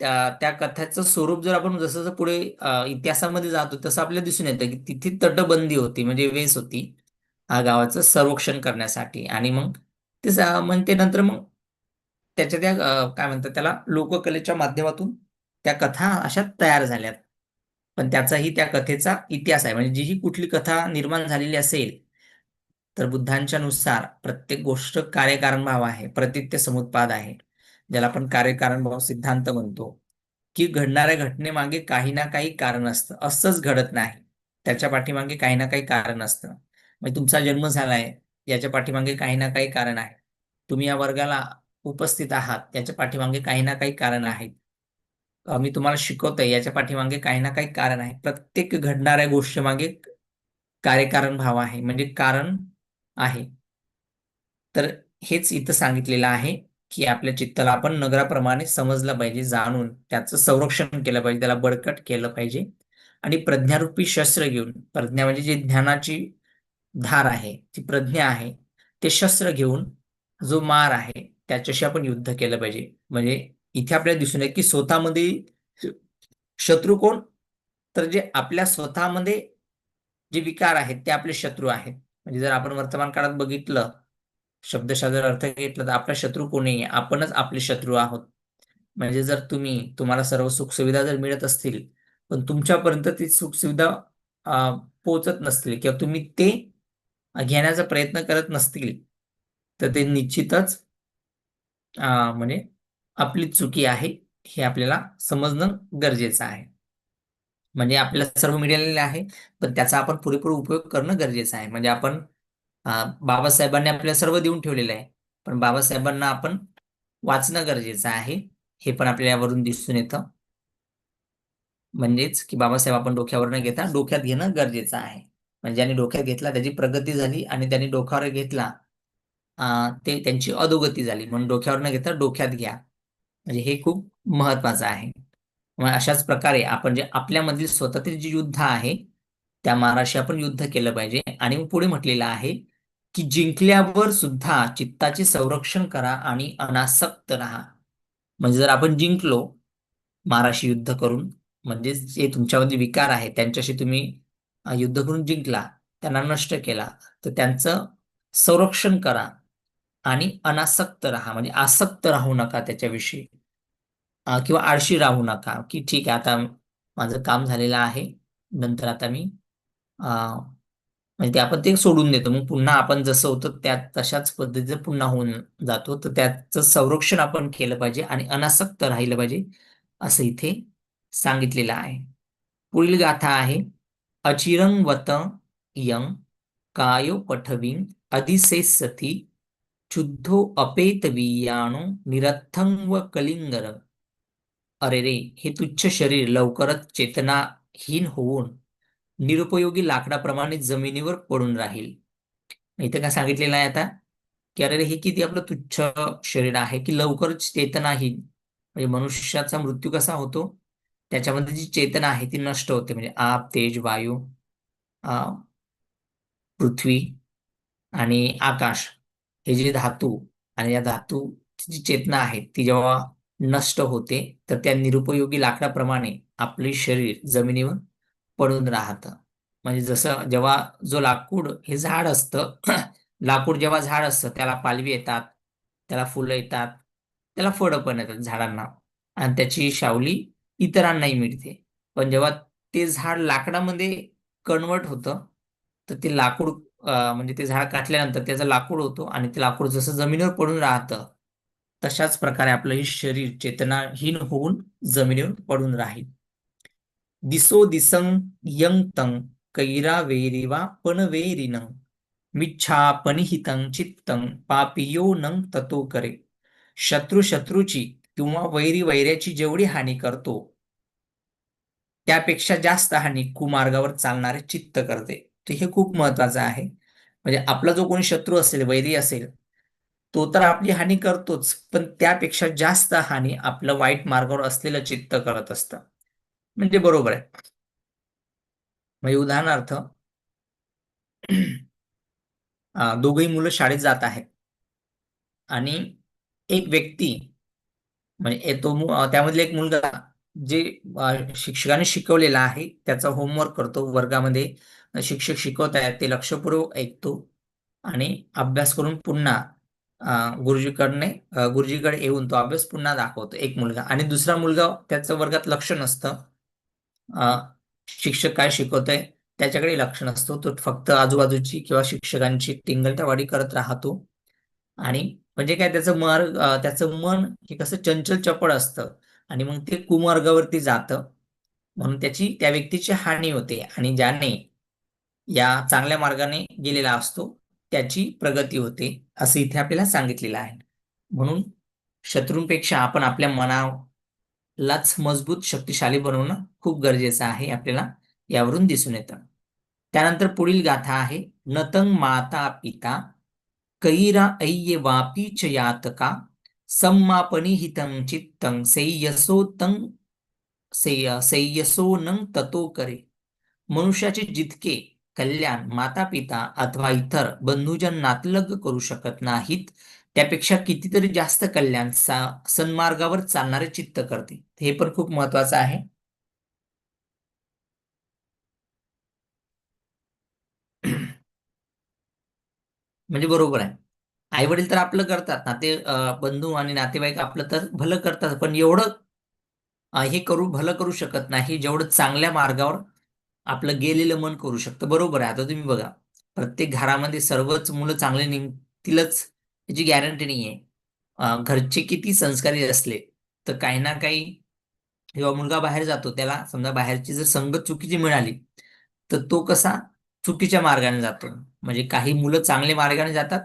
त्या कथाचं स्वरूप जर आपण जसं जसं पुढे इतिहासामध्ये जातो तसं आपल्याला दिसून येतं की तिथे तटबंदी होती, म्हणजे वेस होती. गावाचं संरक्षण करण्यासाठी. आणि मग मग ते नंतर मग त्याच्या त्या काय म्हणतात त्याला, लोककलेच्या माध्यमातून त्या कथा अशा तयार झाल्यात. पण त्याचाही त्या कथेचा इतिहास आहे. म्हणजे जी ही कुठली कथा निर्माण झालेली असेल, तर बुद्धांच्या नुसार प्रत्येक गोष्ट कार्यकारणभाव आहे, प्रतीत्य समुत्पाद आहे, ज्याला आपण कार्यकारणभाव सिद्धांत म्हणतो. की घडणाऱ्या घटनेमागे काही ना काही कारण असतं, असंच घडत नाही, त्याच्या पाठीमागे काही ना काही कारण असतं. म्हणजे तुमचा जन्म झालाय, याच्या पाठीमागे काही ना काही कारण आहे. तुम्ही या वर्गाला उपस्थित आहात, याच्या पाठीमागे काही ना काही कारण आहेत. मी तुम्हाला शिकवतोय, याच्या पाठीमागे काही ना काही कारण आहे. प्रत्येक घडणाऱ्या गोष्टीमागे कार्यकारण भाव आहे, म्हणजे कारण आहे. तर हेच इथं सांगितलेलं आहे की आपल्या चित्ताला आपण नगराप्रमाणे समजलं पाहिजे, जाणून त्याचं संरक्षण केलं पाहिजे, त्याला बळकट केलं पाहिजे. आणि प्रज्ञारूपी शस्त्र घेऊन, प्रज्ञा म्हणजे जी ज्ञानाची धार आहे, ती प्रज्ञा आहे, ते शस्त्र घेऊन जो मार आहे त्याच्याशी आपण युद्ध केलं पाहिजे. म्हणजे इथे आपल्याला दिसून येते की स्वतःमध्ये शत्रू कोण, तर जे आपल्या स्वतःमध्ये जे विकार आहेत ते आपले शत्रू आहेत. म्हणजे जर आपण वर्तमान काळात बघितलं, शब्दशः जर अर्थ घेतला, तर आपला शत्रू कोणीही, आपणच आपले शत्रू आहोत. म्हणजे जर तुम्हाला सर्व सुखसुविधा जर मिळत असतील, पण तुमच्यापर्यंत ती सुखसुविधा पोहोचत नसतील, किंवा तुम्ही ते घेण्याचा प्रयत्न करत नसतील, तर ते निश्चितच म्हणजे आपली चुकी आहे, हे आपल्याला समजणं गरजेचं आहे. म्हणजे आपल्याला सर्व मिळालेलं आहे, पण त्याचा आपण पुरेपूर उपयोग करणं गरजेचं आहे. म्हणजे आपण बाबासाहेबांनी आपल्याला सर्व देऊन ठेवलेलं आहे, पण बाबासाहेबांना आपण वाचणं गरजेचं आहे, हे पण आपल्याला यावरून दिसून येतं. म्हणजेच की बाबासाहेब आपण डोक्यावर न घेता डोक्यात घेणं गरजेचं आहे. म्हणजे ज्यांनी डोक्यात घेतला त्याची प्रगती झाली, आणि त्यांनी डोक्यावर घेतला ते त्यांची अधोगती झाली. म्हणून डोक्यावर न घेता डोक्यात घ्या, म्हणजे हे खूप महत्वाचं आहे. मग अशाच प्रकारे आपण जे आपल्यामधील स्वतःतील जे युद्ध आहे, त्या माराशी आपण युद्ध केलं पाहिजे. आणि मग पुढे म्हटलेलं आहे की जिंकल्यावर सुद्धा चित्ताचे संरक्षण करा आणि अनासक्त राहा. म्हणजे जर आपण जिंकलो माराशी युद्ध करून, म्हणजे जे तुमच्यामध्ये विकार आहे त्यांच्याशी तुम्ही युद्ध करून जिंकला, त्यांना नष्ट केला, तर त्यांचं संरक्षण करा आणि अनासक्त राहा. म्हणजे आसक्त राहू नका त्याच्याविषयी, किंवा आळशी राहू नका की ठीक आहे, आता माझं काम झालेलं आहे, नंतर आता मी म्हणजे ते आपण ते सोडून देतो, मग पुन्हा आपण जसं होतं त्या तशाच पद्धतीचं पुन्हा होऊन जातो. तर त्याचं संरक्षण आपण केलं पाहिजे आणि अनासक्त राहिलं पाहिजे, असं इथे सांगितलेलं आहे. पुढील गाथा आहे, अचिरंवत यं कायो पठवीं अधिसेस्सती क्षुद्धो अपेतवीयाणो निरर्थं व कलिंगर. अरे रे, हे तुच्छ शरीर लवकरच चेतनाहीन होऊन निरुपयोगी लाकडाप्रमाणे जमिनीवर पडून राहील. इथे काय सांगितलेलं आहे आता, की अरे रे, हे किती आपलं तुच्छ शरीर आहे की लवकरच चेतनाहीन. म्हणजे मनुष्याचा मृत्यू कसा होतो, त्याच्यामध्ये जी चेतना आहे ती नष्ट होते. म्हणजे आप, तेज, वायू, पृथ्वी आणि आकाश, हे जे धातू, आणि या धातूची जी चेतना आहे ती जेव्हा नष्ट होते, तर त्या निरुपयोगी लाकडाप्रमाणे आपले शरीर जमिनीवर पडून राहतं. म्हणजे जसं जेव्हा जो लाकूड हे झाड असतं, लाकूड जेव्हा झाड असतं त्याला पालवी येतात, त्याला फुलं येतात, त्याला फळं पण येतात झाडांना, आणि त्याची सावली इतरांनाही मिळते. पण जेव्हा ते झाड लाकडामध्ये कन्वर्ट होतं, तर ते लाकूड म्हणजे ते झाड काटल्यानंतर त्याचं लाकूड होतो, आणि ते लाकूड जसं जमिनीवर पडून राहतं, तशाच प्रकारे आपलं हे शरीर चेतनाहीन होऊन जमिनीवर पडून राहील. दिसो दिसं यं तं कैरावेरिवा पणवेरिनं मिच्छापनिहितं चित्तं पापियो नं ततो करे. शत्रू शत्रूची किंवा वैरी वैऱ्याची जेवढी हानी करतो, त्यापेक्षा जास्त हानी कुमार्गावर चालणारे चित्त करते. तर हे खूप महत्वाचं आहे. म्हणजे आपला जो कोणी शत्रू असेल, वैरी असेल, तो तर आपली हानी करतोच, पण त्यापेक्षा जास्त हानी आपलं वाईट मार्गावर असलेलं चित्त करत असतं. म्हणजे बरोबर आहे. म्हणजे उदाहरणार्थ, दोघही मुलं शाळेत जात आहेत, आणि एक व्यक्ती म्हणजे त्यामधले एक मुलगा जे शिक्षकाने शिकवलेला आहे त्याचा होमवर्क करतो वर्गामध्ये, शिक्षक शिकवत आहेत ते लक्षपूर्वक ऐकतो, आणि अभ्यास करून पुन्हा गुरुजीकडे येऊन तो अभ्यास पुन्हा दाखवतो एक मुलगा, आणि दुसरा मुलगा त्याचं वर्गात लक्ष नसतं. शिक्षक काय शिकवतोय त्याच्याकडे लक्ष नसतो, तो फक्त आजूबाजूची किंवा शिक्षकांची टिंगलटवाडी करत राहतो. आणि म्हणजे काय, त्याचं मन हे कसं चंचल चपळ असतं आणि मग ते कुमार्गावरती जातं, म्हणून त्या व्यक्तीची हानी होते, आणि ज्याने या चांगल्या मार्गाने गेलेला असतो त्याची प्रगती होते, असं इथे आपल्याला सांगितलेलं आहे. म्हणून शत्रूंपेक्षा आपण आपल्या मनालाच मजबूत शक्तिशाली बनवणं खूप गरजेचं आहे, आपल्याला यावरून दिसून येतं. त्यानंतर पुढील गाथा आहे, नतं माता पिता कैरा ऐये वापी च यातका सम्मापनी हितं चित्तं सेय्यसो नं ततो करे. मनुष्याचे जितके कल्याण माता पिता अथवा इतर बंधुजन नातलग करू शकत नाहीत, त्यापेक्षा कितीतरी जास्त कल्याण सन्मार्गावर चालणारे चित्त करते. हे पण खूप महत्वाचं आहे. म्हणजे बरोबर आहे, आई वडील तर आपलं करतात ना, ते बंधू आणि नातेवाईक आपलं तर भलं करतात, पण एवढं हे भलं करू शकत नाही जेवढं चांगल्या मार्गावर आपलं गेलेलं मन करू शकतं. बरोबर आहे. आता तुम्ही बघा, प्रत्येक घरामध्ये सर्वच मुलं चांगले निघतीलच याची गॅरंटी नाहीये. घरचे किती संस्कारी असले तर काही ना काही, जेव्हा मुलगा बाहेर जातो त्याला समजा बाहेरची जर संगत चुकीची मिळाली तर तो कसा चुकीच्या मार्गाने जातो. म्हणजे काही मुलं चांगल्या मार्गाने जातात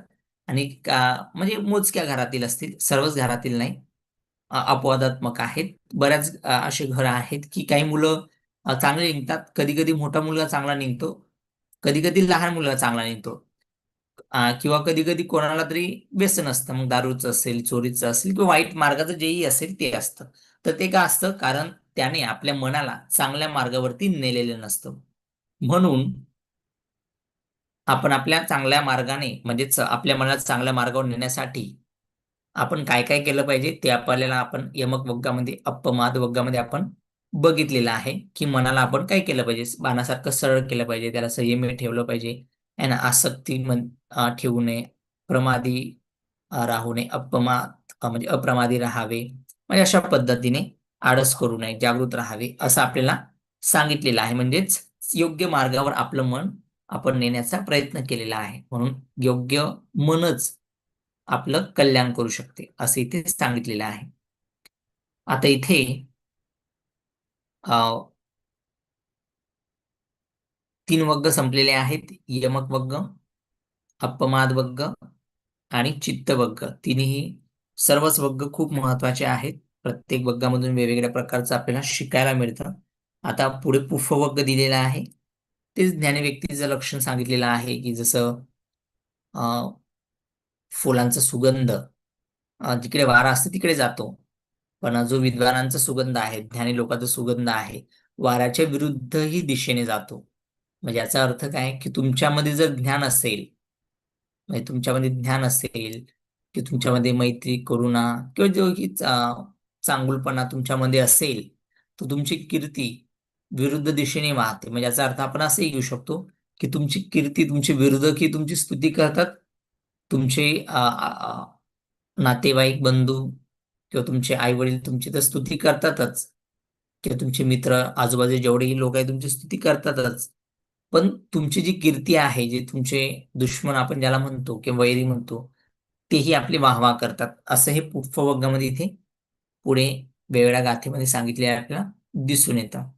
आणि म्हणजे मोजक्या घरातील असतील, सर्वच घरातील नाही, अपवादात्मक आहेत. बऱ्याच असे घरं आहेत की काही मुलं चांगले निघतात, कधी कधी मोठा मुलगा चांगला निघतो, कधी कधी लहान मुलगा चांगला निघतो, किंवा कधी कधी कोणाला तरी व्यसन असतं, मग दारूचं असेल, चोरीचं असेल, किंवा वाईट मार्गाचं जेही असेल ते असतं. तर ते का असतं, कारण त्याने आपल्या मनाला चांगल्या मार्गावरती नेलेलं नसतं. म्हणून आपण आपल्या चांगल्या मार्गाने, म्हणजेच आपल्या मनाला चांगल्या मार्गावर नेण्यासाठी आपण काय काय केलं पाहिजे ते आपल्याला आपण यमक वग्गामध्ये, अप्पमाद वग्गामध्ये आपण बघितलेलं आहे, की मनाला आपण काय केलं पाहिजे, बाणासारखं सरळ केलं पाहिजे, त्याला संयमी ठेवलं पाहिजे, आणि आसक्ती ठेवू नये, प्रमादी राहू नये, म्हणजे अप्रमादी राहावे, म्हणजे अशा पद्धतीने आळस करू नये, जागृत राहावे, असं आपल्याला सांगितलेलं आहे. म्हणजेच योग्य मार्गावर आपलं मन आपण नेण्याचा प्रयत्न केलेला आहे, म्हणून योग्य मनच आपलं कल्याण करू शकते, असं इथे सांगितलेलं आहे. आता इथे अ, 3 वग्ग संपलेले आहेत, यमक वग्ग, अपमाद वग्ग आणि चित्त वग्ग. तिन्ही सर्वच वग्ग खूप महत्वाचे आहेत. प्रत्येक वग्गामधून वेगवेगळ्या प्रकारचं आपल्याला शिकायला मिळतं. आता पुढे पुफ वग्ग दिलेलं आहे, तेच ज्ञानी व्यक्तीचं लक्षण सांगितलेलं आहे, की जसं फुलांचा सुगंध जिकडे वारा असतो तिकडे जातो, पण जो विद्वानांचा सुगंध आहे, ज्ञानी लोकांचा सुगंध आहे, वाऱ्याच्या विरुद्धही दिशेने जातो. म्हणजे याचा अर्थ काय, की तुमच्यामध्ये जर ज्ञान असेल, म्हणजे तुमच्यामध्ये ज्ञान असेल, की तुमच्यामध्ये मैत्री, करुणा किंवा जो की चांगुलपणा तुमच्यामध्ये असेल, तर तुमची कीर्ती विरुद्ध दिशेने वाहते. म्हणजे याचा अर्थ आपण असंही घेऊ शकतो, की तुमची कीर्ती, तुमचे विरोधकही तुमची स्तुती करतात, तुमचे नातेवाईक, बंधू किंवा तुमचे आई वडील तुमची तर स्तुती करतातच, किंवा तुमचे मित्र, आजूबाजू जेवढेही लोक आहेत तुमची स्तुती करतातच, पण तुमची जी कीर्ती आहे, जे तुमचे दुश्मन आपण ज्याला म्हणतो किंवा वैरी म्हणतो, तेही आपली वाहवा करतात, असं हे पुष्पवग्गामध्ये इथे पुढे वेगवेगळ्या गाथेमध्ये सांगितले आपल्याला दिसून येतं.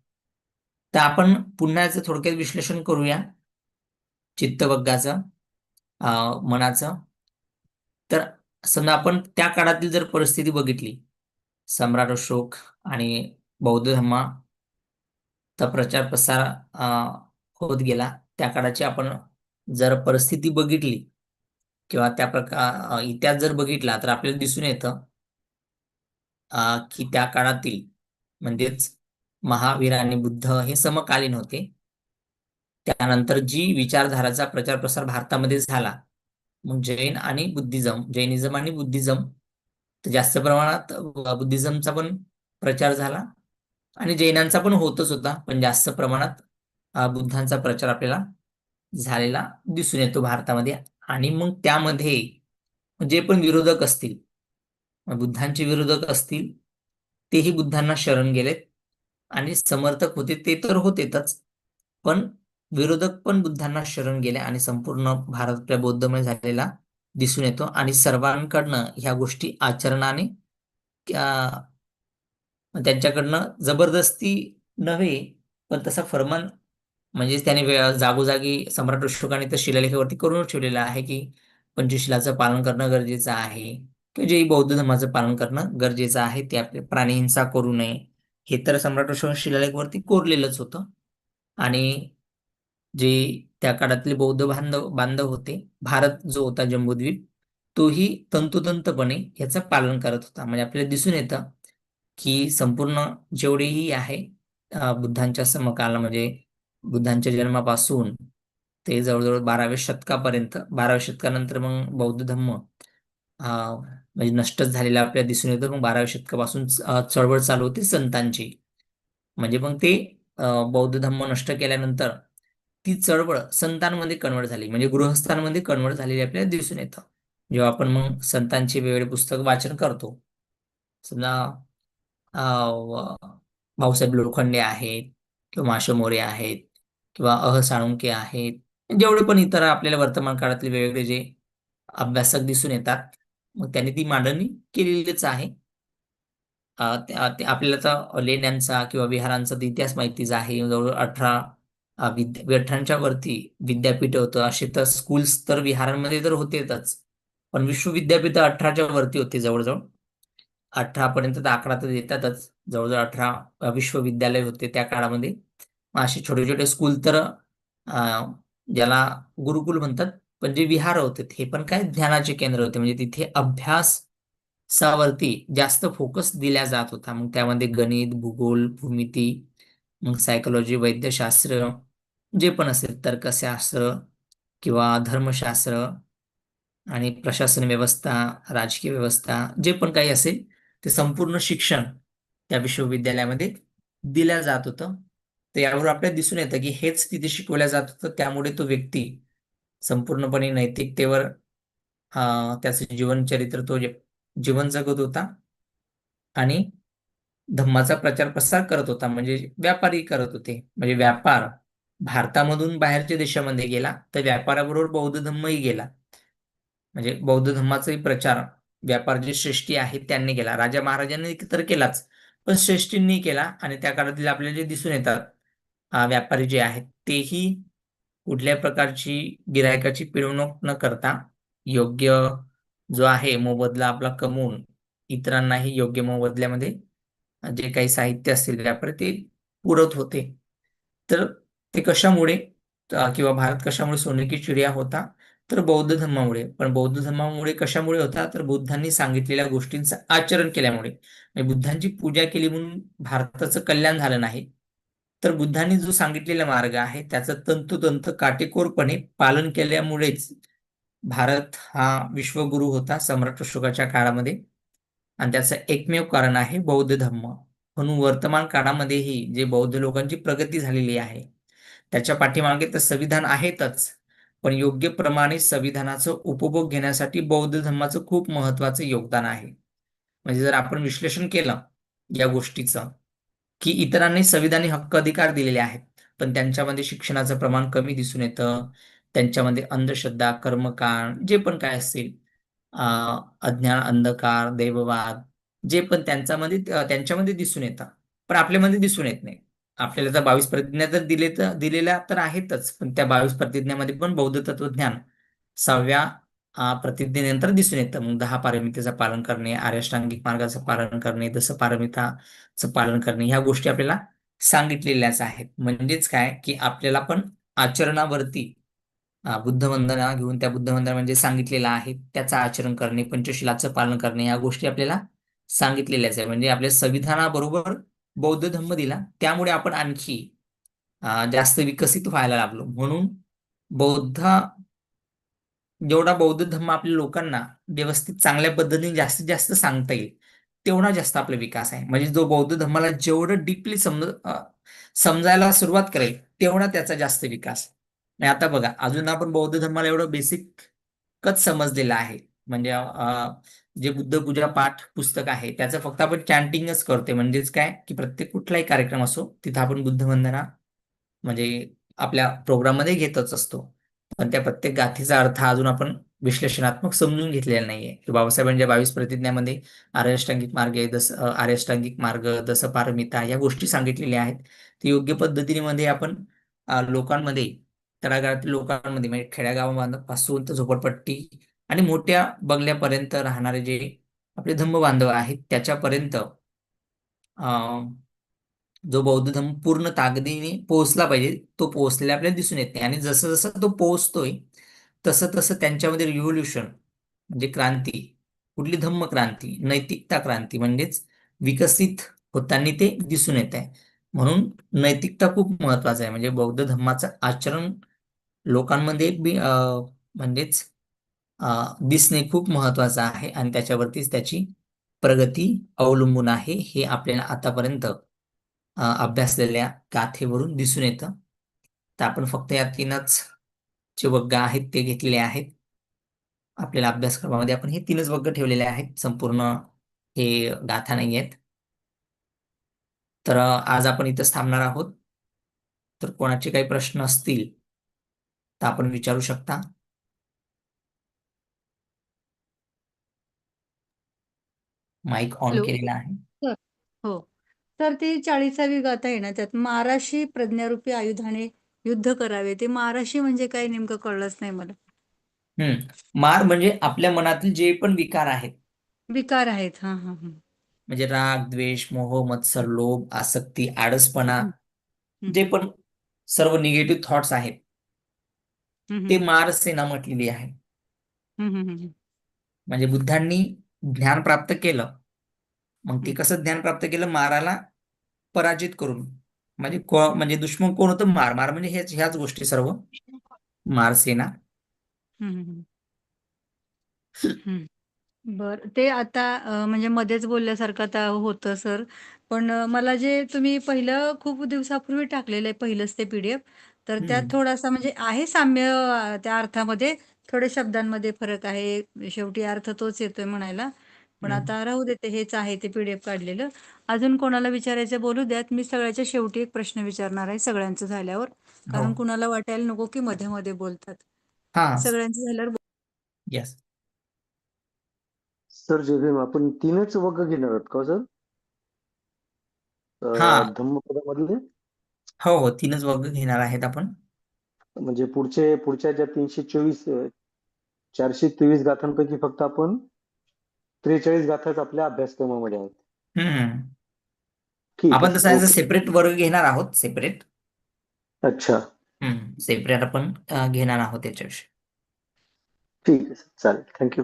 तर आपण पुन्हा याचं थोडक्यात विश्लेषण करूया चित्तवग्गाचं, मनाचं. तर समजा आपण त्या काळातील जर परिस्थिती बघितली, सम्राट अशोक आणि बौद्ध धर्माचा प्रचार प्रसार होत गेला, त्या काळाची आपण जर परिस्थिती बघितली किंवा त्या इतिहास जर बघितला, तर आपल्याला दिसून येतं की त्या काळातील, म्हणजेच महावीर आणि बुद्ध हे समकालीन होते. त्यानंतर जी विचारधाराचा प्रचार प्रसार भारतामध्ये झाला, मग जैनिझम आणि बुद्धिझम, तर जास्त प्रमाणात बुद्धिझमचा पण प्रचार झाला आणि जैनांचा पण होतच होता, पण जास्त प्रमाणात बुद्धांचा प्रचार आपल्याला झालेला दिसून येतो भारतामध्ये आणि मग त्यामध्ये जे पण विरोधक असतील, बुद्धांचे विरोधक असतील, तेही बुद्धांना शरण गेलेत आणि समर्थक होते ते तर होतेच, पण विरोधक पण बुद्धांना शरण गेले आणि संपूर्ण भारत आपल्या बौद्धमय झालेला दिसून येतो आणि सर्वांकडनं ह्या गोष्टी आचरणाने त्यांच्याकडनं जबरदस्ती नव्हे, पण तसा फर्मान म्हणजे त्याने जागोजागी सम्राट अशोकाने तर शिलालेखावरती करून ठेवलेलं आहे की पंचशिलाचं पालन करणं गरजेचं आहे किंवा जे बौद्ध धर्माचं पालन करणं गरजेचं आहे, ते आपले प्राणीहिंसा करू नये, हे तर सम्राट अशोक शिलालेखावरती कोरलेलंच होतं. आणि जे त्या काळातले बौद्ध बांधव बांधव होते, भारत जो होता जम्बूद्वीप, तोही तंतोतंतपणे याचं पालन करत होता. म्हणजे आपल्याला दिसून येतं की संपूर्ण जेवढेही आहे बुद्धांच्या समकाल म्हणजे बुद्धांच्या जन्मापासून ते जवळजवळ 12व्या शतकापर्यंत, 12व्या शतकानंतर मग बौद्ध धर्म म्हणजे नष्टच झालेला आपल्याला दिसून येतं. मग 12व्या शतकापासून चळवळ चालू होती संतांची. म्हणजे मग ते बौद्ध धर्म नष्ट केल्यानंतर ती चळवळ संतांमध्ये कन्वर्ट झाली, म्हणजे गृहस्थांमध्ये कन्वर्ट झालेली आपल्याला दिसून येतं. जेव्हा आपण मग संतांचे वेगवेगळे पुस्तक वाचन करतो, समजा भाऊसाहेब लोखंडे आहेत किंवा माशो मोरे आहेत किंवा साळुंखे आहेत, जेवढे पण इतर आपल्याला वर्तमान काळातले वेगवेगळे जे अभ्यासक दिसून येतात, मग त्यांनी ती मांडणी केलेलीच आहे. ते आपल्याला तर लेण्यांचा किंवा विहारांचा तर इतिहास माहितीच आहे. जवळजवळ 18च्या वरती विद्यापीठ होतं. असे तर स्कूल्स तर विहारांमध्ये तर होतेच, पण विश्वविद्यापीठ 18च्या वरती होते जवळजवळ. 18 पर्यंत तर आकडा तर येतातच, जवळजवळ 18 विश्वविद्यालय होते त्या काळामध्ये. असे छोटे छोटे स्कूल तर ज्याला गुरुकुल म्हणतात, पण जे विहार होते हे पण काय ज्ञानाचे केंद्र होते, म्हणजे तिथे अभ्यासावरती जास्त फोकस दिला जात होता. मग त्यामध्ये गणित, भूगोल, भूमिती, मग सायकोलॉजी, वैद्यशास्त्र, जे पण असेल तर्कशास्त्र किंवा धर्मशास्त्र आणि प्रशासन व्यवस्था, राजकीय व्यवस्था, जे पण काही असेल ते संपूर्ण शिक्षण त्या विश्वविद्यालयामध्ये दिल्या जात होतं. तर यावर आपल्याला दिसून येतं की हेच तिथे शिकवल्या जात होतं, त्यामुळे तो व्यक्ती संपूर्णपणे नैतिकतेवर त्याचं जीवनचरित्र तो जीवन जगत होता आणि धम्माचा प्रचार प्रसार करत होता, म्हणजे व्यापारी करत होते. म्हणजे व्यापार भारतामधून बाहेरच्या देशामध्ये गेला तर व्यापाराबरोबर बौद्ध धम्मही गेला. म्हणजे बौद्ध धर्माचाही प्रचार व्यापार जे श्रेष्ठी आहेत त्यांनी केला, राजा महाराजांनी तर केलाच, पण श्रेष्ठींनी केला. आणि त्या काळातील आपल्याला जे दिसून येतात व्यापारी जे आहेत तेही कुठल्या प्रकारची गिरायकाची पिळवणूक न करता योग्य जो आहे मोबदला आपला कमवून इतरांनाही योग्य मोबदल्यामध्ये जे काही साहित्य असतील व्यापारी ते पुरत होते. तर ते कशामुळे किंवा भारत कशामुळे सोने की चिडिया होता, तर बौद्ध धर्मामुळे. पण बौद्ध धर्मामुळे कशामुळे होता, तर बुद्धांनी सांगितलेल्या गोष्टींचं आचरण केल्यामुळे. म्हणजे बुद्धांची पूजा केली म्हणून भारताचं कल्याण झालं नाही, तर बुद्धांनी जो सांगितलेला मार्ग आहे त्याचं तंतोतंत काटेकोरपणे पालन केल्यामुळेच भारत हा विश्वगुरु होता सम्राट अशोकाच्या काळामध्ये. आणि त्याचं एकमेव कारण आहे बौद्ध धर्म. म्हणून वर्तमान काळामध्येही जे बौद्ध लोकांची प्रगती झालेली आहे त्याच्या पाठीमागे तर संविधान आहेतच, पण योग्य प्रमाणे संविधानाचा उपभोग घेण्यासाठी बौद्ध धर्माचं खूप महत्वाचं योगदान आहे. म्हणजे जर आपण विश्लेषण केलं या गोष्टीचं, की इतरांनी संविधानी हक्क अधिकार दिलेले आहेत, पण त्यांच्यामध्ये शिक्षणाचं प्रमाण कमी दिसून येतं, त्यांच्यामध्ये अंधश्रद्धा, कर्मकांड, जे पण काय असेल, अज्ञान, अंधकार, दैववाद, जे पण त्यांच्यामध्ये दिसून येतं, पण आपल्यामध्ये दिसून येत नाही. आपल्याला तर 22 प्रतिज्ञा तर दिलेल्या तर आहेतच, पण त्या 22 प्रतिज्ञामध्ये पण बौद्ध तत्वज्ञान 6व्या प्रतिज्ञेनंतर दिसून येतं. मग 10 पारमितेचं पालन करणे, आर्याष्टांगिक मार्गाचं पालन करणे, दशपारमिताचं पालन करणे, ह्या गोष्टी आपल्याला सांगितलेल्याच आहेत. म्हणजेच काय की आपल्याला पण आचरणावरती बुद्ध वंदना घेऊन त्या बुद्ध वंदना म्हणजे सांगितलेलं आहे त्याचं आचरण करणे, पंचशिलाचं पालन करणे, ह्या गोष्टी आपल्याला सांगितलेल्याच आहे. म्हणजे आपल्या संविधानाबरोबर बौद्ध धर्म दिला, त्यामुळे आपण आणखी जास्त विकसित व्हायला लागलो. म्हणून बौद्ध जेवढा बौद्ध धर्म आपल्या लोकांना व्यवस्थित चांगल्या पद्धतीने जास्तीत जास्त सांगता येईल तेवढा जास्त आपला विकास आहे. म्हणजे जो बौद्ध धर्माला जेवढं डीपली समजायला सुरुवात करेल तेवढा त्याचा जास्त विकास. आणि आता बघा, अजून आपण बौद्ध धर्माला एवढं बेसिक समजलेलं आहे. म्हणजे जे बुद्धपूजा पाठ पुस्तक आहे त्याचं फक्त आपण चॅन्टिंगच करतोय. म्हणजेच काय की प्रत्येक कुठलाही कार्यक्रम असो तिथं आपण बुद्धवंदना म्हणजे आपल्या प्रोग्राममध्ये घेतच असतो. पण त्या प्रत्येक गाथेचा अर्थ अजून आपण विश्लेषणात्मक समजून घेतलेला नाहीये. की बाबासाहेबांच्या 22 प्रतिज्ञामध्ये आर्याष्टांगिक मार्ग आहे, आर्याष्टांगिक मार्ग, दशपारमिता या गोष्टी सांगितलेल्या आहेत. ते योग्य पद्धतीने मध्ये आपण लोकांमध्ये, तळागाळातील लोकांमध्ये म्हणजे खेड्यागावापासून तर झोपडपट्टी आणि मोठ्या बंगल्यापर्यंत राहणारे जे आपले धम्म बांधव आहेत त्याच्यापर्यंत जो बौद्ध धर्म पूर्ण ताकदीने पोहोचला पाहिजे तो पोहोचलेला आपल्याला दिसून येत नाही. आणि जसं जसं तो पोहोचतोय तसं तसं त्यांच्यामध्ये रिव्होल्युशन म्हणजे क्रांती, कुठली धम्म क्रांती, नैतिकता क्रांती म्हणजेच विकसित होताना ते दिसून येत आहे. म्हणून नैतिकता खूप महत्वाचं आहे. म्हणजे बौद्ध धर्माचं आचरण लोकांमध्ये म्हणजेच दिसणे खूप महत्वाचं आहे आणि त्याच्यावरतीच त्याची प्रगती अवलंबून आहे हे आपल्याला आतापर्यंत अभ्यासलेल्या गाथेवरून दिसून येतं. तर आपण फक्त या तीनच जे वर्ग आहेत ते घेतलेले आहेत. आपल्याला अभ्यासक्रमामध्ये आपण हे तीनच वर्ग ठेवलेले आहेत, संपूर्ण हे गाथा नाही आहेत. तर आज आपण इथंच थांबणार आहोत. तर कोणाचे काही प्रश्न असतील तर आपण विचारू शकता. माईक ऑन हॅलो केलेला आहे. सर. हो तर ती 40वी गाथा आहे ना, त्यात माराशी प्रज्ञारूपी आयुधाने युद्ध करावे, ते माराशी म्हणजे काय नेमकं कळलंच नाही मला. मार म्हणजे आपल्या मनातील जे पण विकार आहेत, विकार आहेत. हा हा हा. म्हणजे राग, द्वेष, मोह, मत्सर, लोभ, आसक्ती, आळसपणा, हम्म, हम्म, जे पण सर्व निगेटिव्ह थॉट्स आहेत हम्म, ते हम्म, मार सेना म्हटलेली आहे. हम्म, हम्म, हम्म, म्हणजे बुद्धांनी ज्ञान प्राप्त केलं. मग ते हम्म. कसं ज्ञान प्राप्त केलं? माराला पराजित करून. म्हणजे म्हणजे दुश्मन कोण होतं? मार. मार म्हणजे ह्याच गोष्टी सर्व मार सेना. हम्म, हम्म, हम्म. बर ते आता म्हणजे मध्येच बोलल्यासारखं आता होतं सर. पण मला जे तुम्ही पहिलं खूप दिवसापूर्वी टाकलेलं आहे पहिलंच ते PDF, तर त्यात हम्म थोडासा म्हणजे आहे साम्य, त्या अर्थामध्ये थोडे शब्दांमध्ये फरक आहे. शेवटी अर्थ तोच येतोय म्हणायला. पण हम्म. आता राहू देते, हेच आहे ते PDF काढलेलं. अजून कोणाला विचारायचं बोलू द्यात. मी सगळ्याच्या शेवटी एक प्रश्न विचारणार आहे सगळ्यांचं झाल्यावर, हो. कारण कुणाला वाटायला नको की मध्ये मध्ये बोलतात. हा. सगळ्यांचं झाल्यावर येस. सर जे आपण तीनच वर्ग घेणार आहोत का सर? हा. धम्मपदामधले हो हो, तीनच वर्ग घेणार आहेत आपण. म्हणजे पुढच्या ज्या 324 423 गाथांपैकी फक्त आपण 43 गाथाच आपल्या अभ्यासक्रमामध्ये आहेत. हम्म. ठीक आहे आपण सर. तसं ओके. सेपरेट वर्ग घेणार आहोत, सेपरेट. अच्छा. सेपरेट आपण घेणार आहोत याच्याविषयी. ठीक आहे सर, चालेल. थँक्यू.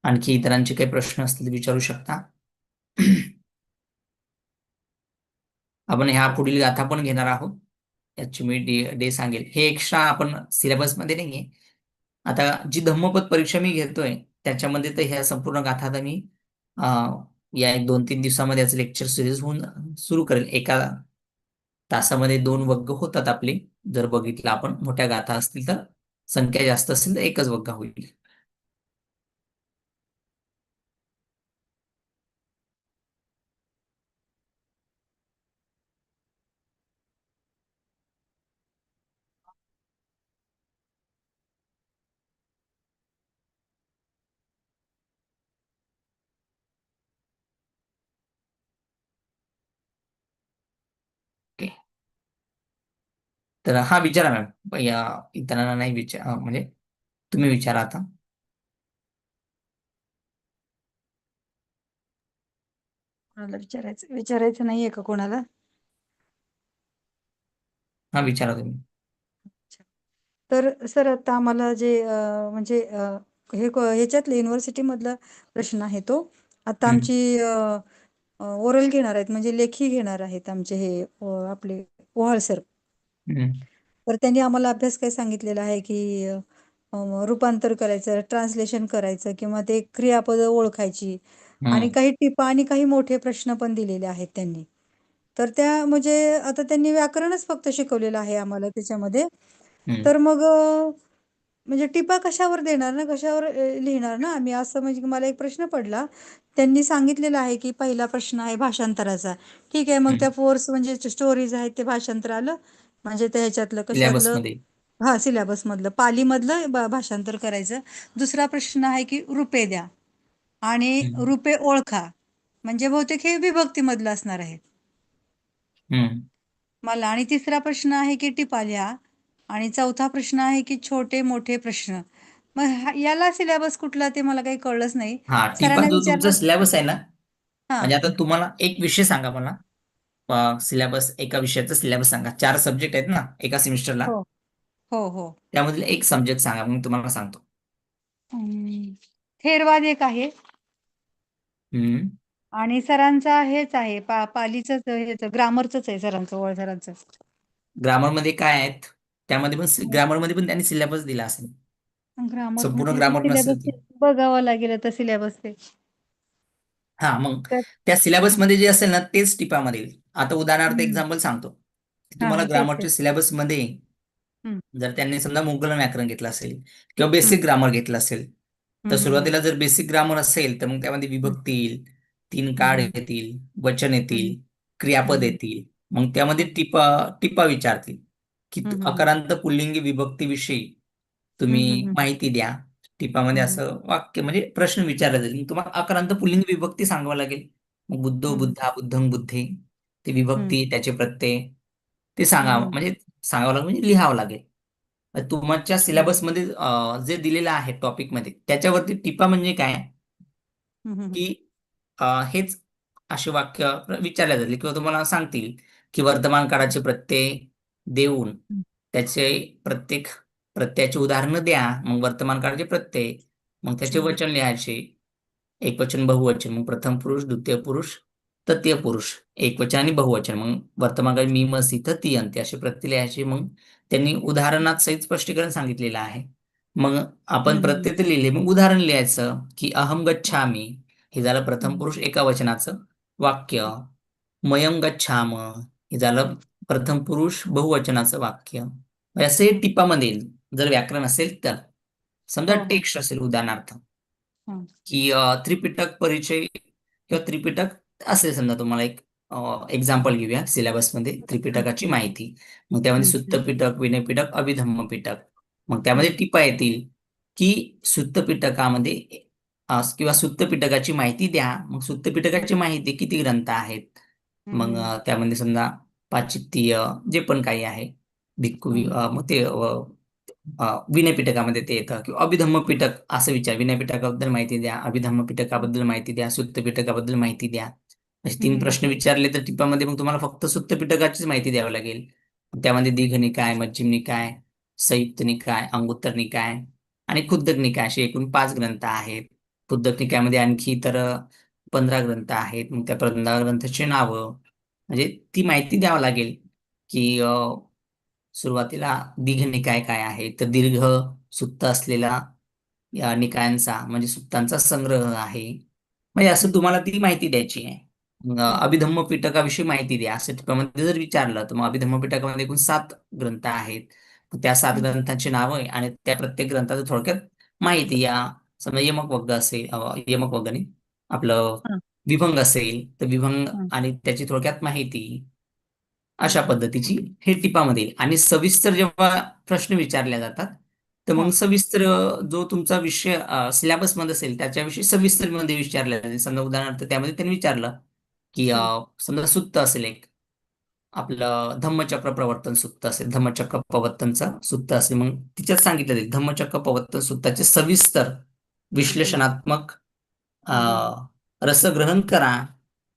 आणखी इतरांचे काही प्रश्न असतील तर विचारू शकता. आपण ह्या पुढील गाथा पण घेणार आहोत. याची मी डे सांगेल. हे एक्स्ट्रा आपण सिलेबसमध्ये नाहीये. आता जी धम्मपद परीक्षा मी घेतोय त्याच्यामध्ये तर ह्या संपूर्ण गाथा आता मी या 1-2-3 दिवसामध्ये याचं लेक्चर सिरीज होऊन सुरू करेल. एका तासामध्ये 2 वर्ग होतात आपले. जर बघितलं आपण मोठ्या गाथा असतील तर, संख्या जास्त असेल तर एकच वर्ग होईल. ओके. तर हा विचारा मॅम. या इतरांना नाही म्हणजे तुम्ही विचारा आता. कोणाला विचारायचं नाहीये का कोणाला? हा विचारा तुम्ही. अच्छा. तर सर आता आम्हाला जे म्हणजे ह्याच्यातले युनिव्हर्सिटी मधला प्रश्न आहे तो. आता हम्म, आमची ओरल घेणार आहेत, म्हणजे लेखी घेणार आहेत आमचे हे आपले पोहाळ सर. हम्म, तर त्यांनी आम्हाला अभ्यास काय सांगितलेला आहे की रूपांतर करायचं, ट्रान्सलेशन करायचं किंवा ते क्रियापदं ओळखायची आणि हम्म काही टिपा आणि काही मोठे प्रश्न पण दिलेले आहेत त्यांनी. तर त्या म्हणजे आता त्यांनी व्याकरणच फक्त शिकवलेलं आहे आम्हाला त्याच्यामध्ये. हम्म तर मग म्हणजे टिपा कशावर देणार ना, कशावर लिहिणार ना आम्ही, असं म्हणजे मला एक प्रश्न पडला. त्यांनी सांगितलेलं आहे की पहिला प्रश्न आहे भाषांतराचा. ठीक आहे, मग त्या फोर्स म्हणजे स्टोरीज आहेत ते भाषांतर आलं. म्हणजे त्या ह्याच्यातलं सिलेबस कशातलं मध्ये. सिलेबस मधलं पालीमधलं भाषांतर करायचं. दुसरा प्रश्न आहे की रुपे द्या आणि हम्म रुपे ओळखा. म्हणजे बहुतेक हे विभक्तीमधलं असणार आहे हम्म मला. आणि तिसरा प्रश्न आहे की टिपा लिहा आणि चौथा प्रश्न आहे की छोटे मोठे प्रश्न. मग याला सिलेबस कुठला ते मला काही कळलंच नाही. हा, टिपा सरांना जो तुमचा विचारलं. सिलेबस आहे ना, हा. म्हणजे आता तुम्हाला एक विषय सांगा मला. सिलेबस, एका विषयाचा सिलेबस सांगा. 4 सब्जेक्ट आहेत ना एका सेमिस्टरला, हो हो हो. त्यामधील एक सब्जेक्ट सांगा, मग तुम्हाला सांगतो. हम्म. थेरवाद एक आहे हम्म आणि सरांचा हेच आहे पालीच हेच ग्रामरच आहे सरांचं, ओळ सरांचं. ग्रामर मध्ये काय आहेत, त्यामध्ये पण ग्रामर मध्ये पण त्यांनी सिलेबस दिला असेल. ग्रामर संपूर्ण मध्ये ग्रामर नसेल सिलेबस ती. बघावं लागेल आता सिलेबस ते. हा, मग तर त्या सिलेबस हं, मध्ये जे असेल ना तेच टिपामध्ये येईल. आता उदाहरणार्थ हं. एक्झाम्पल सांगतो की हा तुम्हाला हा, तेच तेच. ग्रामरच्या सिलेबस मध्ये हं, जर त्यांनी समजा मुद्रण व्याकरण घेतलं असेल किंवा हं, बेसिक ग्रामर घेतलं असेल, तर हं, हं, हं, सुरुवातीला जर बेसिक ग्रामर असेल तर मग त्यामध्ये हं, विभक्ती येईल, 3 हं, काळ हं, येतील, वचन हं, येतील, क्रियापद हं, येतील. मग त्यामध्ये हं, टिपा टिपा विचारतील की हं, हं, अकारांत पुल्लिंगी विभक्तीविषयी हं, तुम्ही हं, हं, माहिती द्या. टिपामध्ये हं, हं, असं वाक्य म्हणजे प्रश्न विचारला जाईल. तुम्हाला अकारांत पुल्लिंगी विभक्ती सांगावं लागेल. मग बुद्धो, हं, बुद्धा, बुद्धं, बुद्धे, ते हं, विभक्ती, त्याचे प्रत्यय ते हं, सांगावं, हं, म्हणजे सांगावं लागेल म्हणजे लिहावं लागेल. तुमच्या हं, सिलेबसमध्ये जे दिलेलं आहे टॉपिकमध्ये त्याच्यावरती टिपा म्हणजे काय, हं, हं, की हेच असे वाक्य विचारले जातील किंवा तुम्हाला सांगतील की वर्तमान काळाचे प्रत्यय देऊन हं, त्याचे प्रत्येक प्रत्ययाची उदाहरणं द्या. मग वर्तमान काळाचे प्रत्यय, मग त्याचे हं, वचन लिहायचे. एकवचन, बहुवचन, मग प्रथम पुरुष, द्वितीय पुरुष, तृतीय पुरुष, एकवचन आणि बहुवचन, मग वर्तमान काळी मी, मसी, ती, अंत्य असे प्रत्यय लिहायचे. मग त्यांनी उदाहरणात सहित स्पष्टीकरण सांगितलेलं आहे. मग आपण हं, हं, प्रत्यय तर लिहिले, मग उदाहरण लिहायचं की अहम गच्छामि, हे झालं प्रथम पुरुष एका वचनाचं वाक्य. मयम गच्छाम, हे झालं प्रथम पुरुष बहुवचनाचं वाक्य. म्हणजे असे टिपामध्ये येईल. जर व्याकरण असेल तर, समजा हो हो. टेक्स्ट असेल उदाहरणार्थ हं, की त्रिपिटक परिचय किंवा त्रिपिटक असेल, समजा तुम्हाला एक एक्झाम्पल घेऊया. सिलेबसमध्ये हं, त्रिपिटकाची माहिती, मग त्यामध्ये हं, सुत्त पिटक, विनय पिटक, अभिधम्म पिटक. मग हं, त्यामध्ये टिपा येतील की सुत्त पिटकामध्ये किंवा सुत्त पिटकाची माहिती द्या. मग सुत्त पिटकाची माहिती किती ग्रंथ आहेत, हं, मग हं, त्यामध्ये समजा पाचित्तीय जे पण काही आहे, भिक्खू हं, मग ते विनय पिटकामध्ये ते येतं. किंवा अभिधम्म पिटक असं विचार, विनय पिटकाबद्दल माहिती द्या, अभिधम्म हं, पिटकाबद्दल माहिती द्या, सुत्त पिटकाबद्दल माहिती द्या. असे हं, 3 हं, प्रश्न विचारले तर टिपामध्ये मग तुम्हाला फक्त सुत्त पिटकाचीच माहिती द्यावी लागेल. त्यामध्ये दीघ निकाय, मध्यम निकाय, संयुक्त निकाय, अंगुत्तर निकाय आणि खुद्दक निकाय असे एकूण 5 ग्रंथ आहेत. खुद्दक निकायामध्ये आणखी तर 15 ग्रंथ आहेत. मग त्या 15 ग्रंथाची नावं म्हणजे ती माहिती द्यावं लागेल की सुरुवातीला दीर्घ निकाय काय आहे, तर दीर्घ सुत्त असलेला या निकायांचा म्हणजे सुत्तांचा संग्रह आहे. म्हणजे असं हं, तुम्हाला ती माहिती द्यायची आहे. मग हं, अभिधम्म पिटकाविषयी माहिती द्या असं टिपामध्ये जर विचारलं, तर मग अभिधम्म पिटकामध्ये एकूण 7 ग्रंथ आहेत. मग त्या 7 हं, ग्रंथांची नावं आहे आणि त्या प्रत्येक ग्रंथाचं थोडक्यात माहिती या. समजा यमक वग्ग असेल, यमक वग्ग नाही, आपलं हं, विभंग असेल तर विभंग हं, आणि त्याची थोडक्यात माहिती, हं, अशा पद्धतीची हे टिपामध्ये येईल. आणि सविस्तर जेव्हा प्रश्न विचारले जातात, तर मग हं, सविस्तर जो तुमचा विषय सिलेबस मध्ये असेल त्याच्याविषयी सविस्तर मध्ये विचारले जाते. समजा उदाहरणार्थ त्यामध्ये त्यांनी विचारलं की हं, समजा सुत्त असेल एक, आपलं धम्मचक्र प्रवर्तन सुत्त असेल, धम्मचक्र प्रवर्तनचा सुत्त असेल, मग तिच्यात सांगितलं जाईल धम्मचक्र प्रवर्तन सुत्ताचे सविस्तर हं, विश्लेषणात्मक अ, हं, हं, रसग्रहण करा.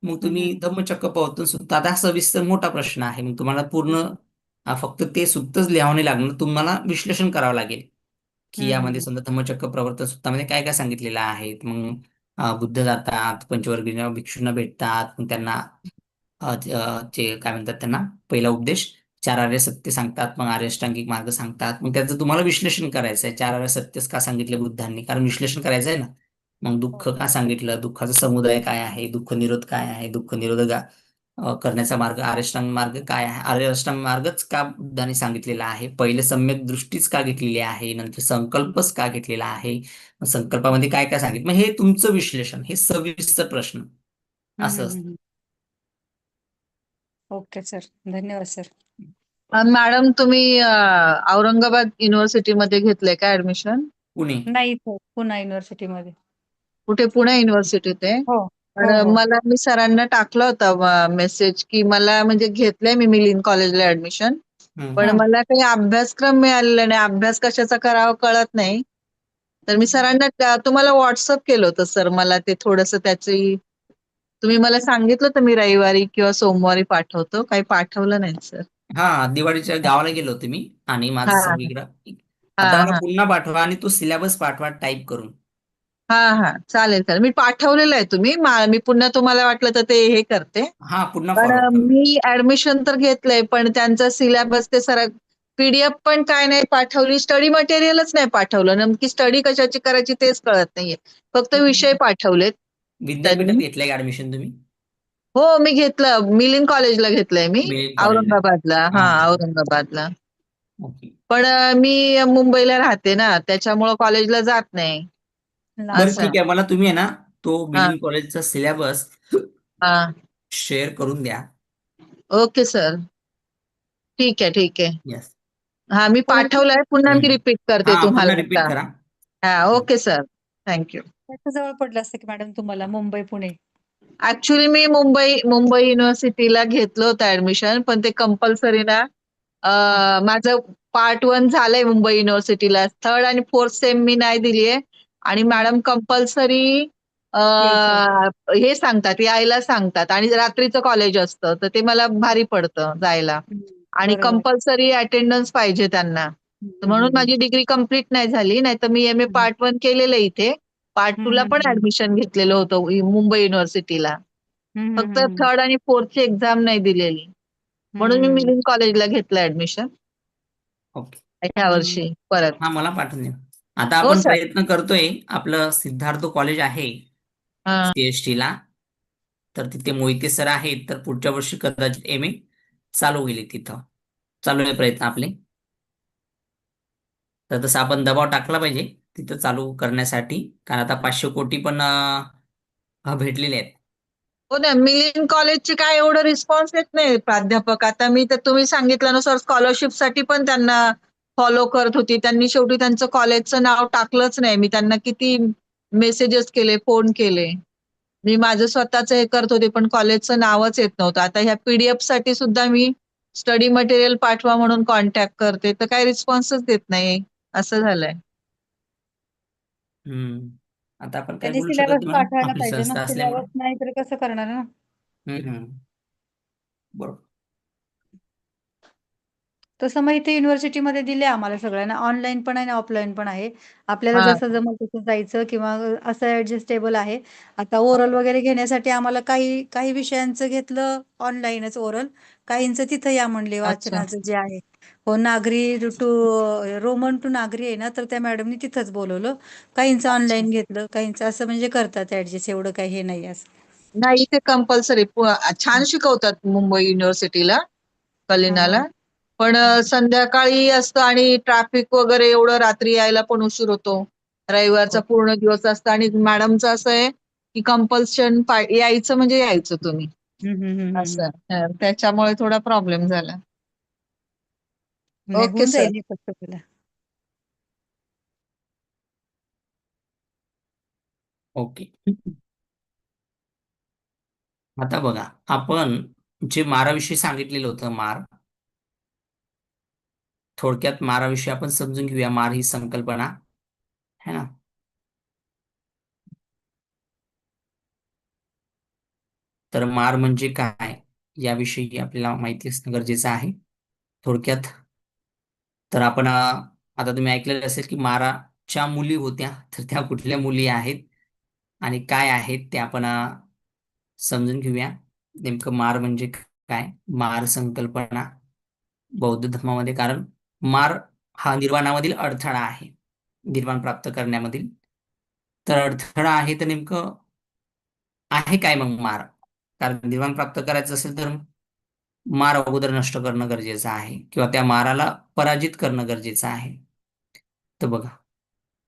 मग हं, तुम्ही हं, धम्मचक्र प्रवर्तन सुत्त, आता हा सविस्तर मोठा प्रश्न आहे. मग तुम्हाला पूर्ण फक्त ते सुत्तच लिहावं नाही लागणार, तुम्हाला विश्लेषण करावं लागेल की हं, यामध्ये हं, समजा धम्मचक्र प्रवर्तन सुत्तामध्ये काय काय सांगितलेलं आहे. मग बुद्ध जातात, पंचवर्गीय भिक्षूंना भेटतात, मग त्यांना ते काय म्हणतात, त्यांना पहिला उपदेश चार आर्य सत्य सांगतात, मग आर्य अष्टांगिक मार्ग सांगतात. मग त्याचं तुम्हाला विश्लेषण करायचं आहे. चार आर्य सत्यच का सांगितले बुद्धांनी, कारण विश्लेषण करायचं आहे ना. मग दुःख का सांगितलं, दुःखाचा समुदाय काय आहे, दुःख निरोध काय आहे, दुःख निरोध करण्याचा मार्ग आर्यष्टांग मार्ग काय आहे, आर्यष्टांग मार्गच का बुद्धाने सांगितलेला आहे, पहिले सम्यक दृष्टीच का घेतलेली आहे, नंतर संकल्पच का घेतलेला आहे, मग संकल्पामध्ये काय काय सांगितलं. मग हे तुमचं विश्लेषण, हे सविस्तर प्रश्न असं असतं. ओके सर, धन्यवाद सर. मॅडम तुम्ही औरंगाबाद युनिव्हर्सिटीमध्ये घेतलंय का ऍडमिशन? पुणे. नाही सर, पुणा युनिव्हर्सिटीमध्ये. कुठे? पुणे युनिव्हर्सिटीत आहे. हो पण हो हो. मला मी सरांना टाकला होता मेसेज की मला म्हणजे घेतलंय मी मिलिंद कॉलेजला ऍडमिशन, पण हं. मला काही अभ्यासक्रम मिळालेला नाही, अभ्यास कशाचा करावा कळत नाही. तर मी सरांना तुम्हाला व्हॉट्सअप केलं होतं सर, मला ते थोडस त्याची तुम्ही मला सांगितलं होतं मी रविवारी किंवा सोमवारी पाठवतो, काही पाठवलं नाही सर. हा, दिवाळीच्या गावाला गेलो होतो मी आणि माझं हा सगळीकडं. हा आता मला हा पुन्हा पाठवा आणि तो सिलेबस पाठवा टाईप करून. हा हा चालेल चालेल, मी पाठवलेलं आहे तुम्ही मी पुन्हा तुम्हाला वाटलं तर ते हे करते. हा, पुन्हा पण फॉरवर्ड करा. मी ऍडमिशन तर घेतलंय, पण त्यांचा सिलेबस ते सर पीडीएफ पण काय नाही पाठवली, स्टडी मटेरियलच नाही पाठवलं, नेमकी स्टडी कशाची करायची तेच कळत नाहीये, फक्त विषय पाठवलेत विद्यापीठात त्यांनी. घेतलंय का ऍडमिशन तुम्ही? हो मी घेतलं, मिलिंद कॉलेजला घेतलंय मी, मिलिंद कॉलेजला. औरंगाबादला. हा, औरंगाबादला. ओके. पण मी मुंबईला राहते ना, त्याच्यामुळं कॉलेजला जात नाही बरं असं. ठीक आहे, मला तुम्ही आहे ना तो हा मिलिंद कॉलेजचा सिलेबस हा शेअर करून द्या. ओके सर, ठीक आहे ठीक आहे. यस. हा मी पाठवलंय, पुन्हा मी रिपीट करते हा, पुन्हा तुम्हाला रिपीट आता. करा. हा ओके सर, थँक्यू. त्याच्या जवळ पडलं असतं की मॅडम तुम्हाला, मुंबई पुणे. ऍक्च्युली मी मुंबई युनिव्हर्सिटीला घेतलं होतं ऍडमिशन, पण ते कंपल्सरी ना माझं पार्ट 1 झालंय मुंबई युनिव्हर्सिटीला, 3rd आणि 4th सेम मी नाही दिलीये, आणि मॅडम कंपल्सरी यायचं. हे सांगतात, यायला सांगतात, आणि रात्रीचं कॉलेज असतं, तर ते मला भारी पडतं जायला, आणि बरोबर. कंपल्सरी अटेंडन्स पाहिजे त्यांना. तर म्हणून माझी डिग्री कंप्लीट नाही झाली, नाही तर मी MA पार्ट 1 केलेलं इथे, पार्ट 2 ला पण ऍडमिशन घेतलेलं होतं मुंबई युनिव्हर्सिटीला, फक्त 3rd आणि 4th ची एक्झाम नाही दिलेली, म्हणून मी मिलिंद कॉलेजला घेतलं ऍडमिशन ओके. ह्या वर्षी परत. हा, मला पाठवून द्या. आता हो आपण सर. प्रयत्न करतोय, आपलं सिद्धार्थ कॉलेज आहे हा CST ला, तर तिथे मोहिते सर आहेत, तर पुढच्या वर्षी कदाचित MA चालू होईल तिथं. चालू आहे प्रयत्न आपले. तर तसं आपण दबाव टाकला पाहिजे तिथं चालू करण्यासाठी, कारण आता 500 कोटी पण भेटलेले आहेत. हो ना, मिलिंद कॉलेजची काय एवढं रिस्पॉन्स येत नाही प्राध्यापक. आता मी तर तुम्ही सांगितल्यानुसार स्कॉलरशिपसाठी पण त्यांना फॉलो करत होती, त्यांनी शेवटी त्यांचं कॉलेजचं नाव टाकलंच नाही. मी त्यांना किती मेसेजेस केले, फोन केले, मी माझं स्वतःच हे करत होते, पण कॉलेजचं नावच येत नव्हतं. आता ह्या PDF साठी सुद्धा मी स्टडी मटेरियल पाठवा म्हणून कॉन्टॅक्ट करते, तर काही रिस्पॉन्सच देत नाही, असं झालंय. आता आपण काय त्यांनी बोलू शकत सिलेबस नाही मॅडम, पाठवायला आपली पाहिजे ना, संस्था असल्यामुळे. सिलेबस नाही तर कसं करणार ना. बरोबर. तसं मग इथे युनिव्हर्सिटीमध्ये दिले आम्हाला सगळ्यांना, ऑनलाईन पण आहे आणि ऑफलाईन पण आहे. आपल्याला हा जसं जमेल तसं जायचं किंवा असं ऍडजस्टेबल आहे. आता ओरल वगैरे घेण्यासाठी आम्हाला काही काही विषयांचं घेतलं ऑनलाईनच ओरल, काहींचं तिथं या म्हणले अच्छा वाचनाचं जे आहे. हो, नागरी टू रोमन टू नागरी आहे ना, तर त्या मॅडमनी तिथंच बोलवलं. काहींचं अच्छा. ऑनलाईन घेतलं, काहींचं असं म्हणजे करतात ऍडजस्ट, एवढं काही हे नाही असं. नाही इथे कंपल्सरी छान शिकवतात मुंबई युनिव्हर्सिटीला, हां. कलिनाला, पण संध्याकाळी असतं आणि ट्रॅफिक वगैरे एवढं, रात्री यायला पण उशीर होतो, रविवारचा हो. पूर्ण दिवस असतं, आणि मॅडमचं असं आहे की कंपल्शन यायचं म्हणजे यायचं तुम्ही, हं, हं, हं, हं. असं त्याच्यामुळे थोडा प्रॉब्लेम झाला. नाही, ओके होऊन सर. जाईल हे फक्त तुला. ओके. आता बघा, आपण जे माराविषयी सांगितलेलं होतं, थोडक्यात माराविषयी आपण समजून घेऊया. मार ही संकल्पना है ना. तर मार म्हणजे काय याविषयी आपल्याला माहिती असणं गरजेचं आहे थोडक्यात. तर आपण आता तुम्ही ऐकलेलं असेल की माराच्या मुली होत्या, तर त्या कुठल्या मुली आहेत आणि काय आहेत ते आपण समजून घेऊया. नेमकं मार म्हणजे काय, मार संकल्पना बौद्ध धर्मामध्ये, कारण मार हा निर्वाणामधील अडथळा आहे, निर्वाण प्राप्त करण्यामधील. तर अडथळा आहे तर नेमकं आहे काय मग मार? कारण निर्वाण प्राप्त करायचं असेल तर मार अगोदर नष्ट करणं गरजेचं आहे, किंवा त्या माराला पराजित करणं गरजेचं आहे. तर बघा,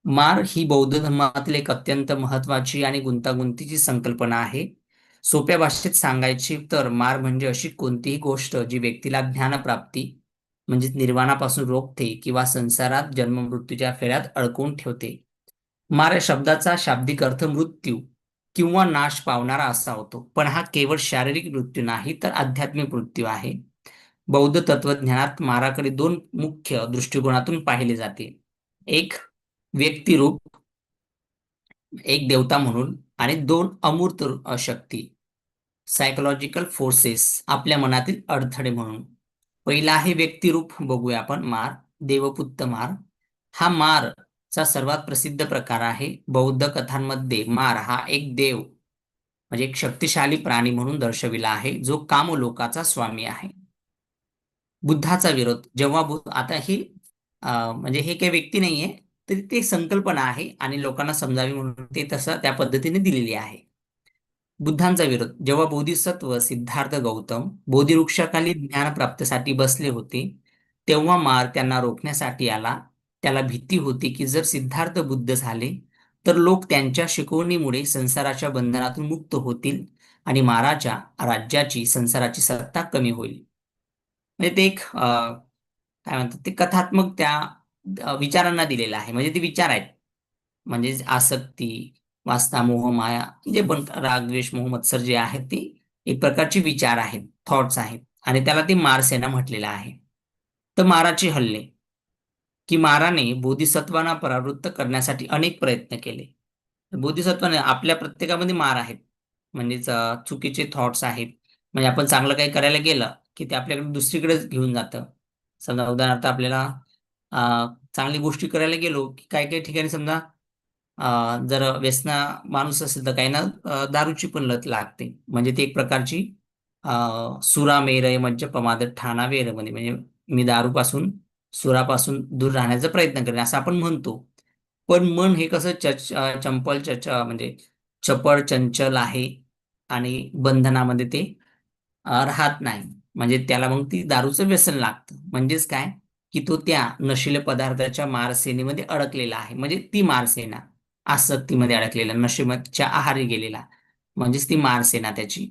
मार ही बौद्ध धर्मातील एक अत्यंत महत्वाची आणि गुंतागुंतीची संकल्पना आहे. सोप्या भाषेत सांगायची तर मार म्हणजे अशी कोणतीही गोष्ट जी व्यक्तीला ज्ञानप्राप्ती म्हणजे निर्वाणापासून रोखते किंवा संसारात जन्ममृत्यूच्या फेऱ्यात अडकवून ठेवते. मार या शब्दाचा शाब्दिक अर्थ मृत्यू किंवा नाश पावणारा असा होतो, पण हा केवळ शारीरिक मृत्यू नाही तर आध्यात्मिक मृत्यू आहे. बौद्ध तत्वज्ञानात माराकडे दोन मुख्य दृष्टिकोनातून पाहिले जाते. एक व्यक्तिरूप, एक देवता म्हणून, आणि दोन अमूर्त शक्ती, सायकोलॉजिकल फोर्सेस, आपल्या मनातील अडथळे म्हणून. पहिला आहे व्यक्तिरूप. बघूया आपण मार. देवपुत्त मार हा मारचा सर्वात प्रसिद्ध प्रकार आहे. बौद्ध कथांमध्ये मार हा एक देव म्हणजे एक शक्तिशाली प्राणी म्हणून दर्शविला आहे, जो कामलोकाचा स्वामी आहे. बुद्धाचा विरोध. जेव्हा आता ही म्हणजे हे काही व्यक्ती नाहीये, तर ते संकल्पना आहे आणि लोकांना समजावी म्हणून ते तसं त्या पद्धतीने दिलेली आहे. बुद्धांचा विरोध. जेव्हा बोधिसत्व सिद्धार्थ गौतम बोधिवृक्षाखाली ज्ञानप्राप्तीसाठी बसले होते, तेव्हा मार त्यांना रोखण्यासाठी आला. त्याला भीती होती की जर सिद्धार्थ बुद्ध झाले तर लोक त्यांच्या शिकवणीमुळे संसाराच्या बंधनातून मुक्त होतील आणि माराच्या राज्याची, संसाराची सत्ता कमी होईल. म्हणजे ते एक काय म्हणतात ते कथात्मक त्या विचारांना दिलेलं आहे. म्हणजे ते विचार आहेत, म्हणजे आसक्ती, वासना, मोह, माया, जे पण राग, द्वेष, मोह, मत्सर जे आहेत ते एक प्रकारचे विचार आहेत, थॉट्स आहेत, आणि त्याला ते मारसेना म्हटलेलं आहे. तर माराचे हल्ले, की माराने बोधिसत्वांना परावृत्त करण्यासाठी अनेक प्रयत्न केले. बोधिसत्वाने आपल्या प्रत्येकामध्ये मार आहेत, म्हणजेच चुकीचे थॉट्स आहेत. म्हणजे आपण चांगलं काही करायला गेलं की ते आपल्याकडे दुसरीकडेच घेऊन जातं. समजा उदाहरणार्थ आपल्याला चांगली गोष्टी करायला गेलो की काही काही ठिकाणी समजा जर व्यसना माणूस असेल तर काही ना दारूची पण लत लागते. म्हणजे ती एक प्रकारची सुरामेरय मज्जपमाद ठाणा वेरमध्ये, म्हणजे मी दारूपासून, सुरापासून दूर राहण्याचा प्रयत्न करेन असं आपण म्हणतो. पण मन हे कसं चंपल म्हणजे चपळ, चंचल आहे आणि बंधनामध्ये ते राहत नाही. म्हणजे त्याला मग ती दारूचं व्यसन लागतं. म्हणजेच काय, की तो त्या नशिले पदार्थाच्या मारसेनेमध्ये अडकलेला आहे. म्हणजे ती मारसेना आसक्तीमध्ये अडकलेला, नशेच्या आहारी गेलेला, म्हणजेच ती मारसेना त्याची.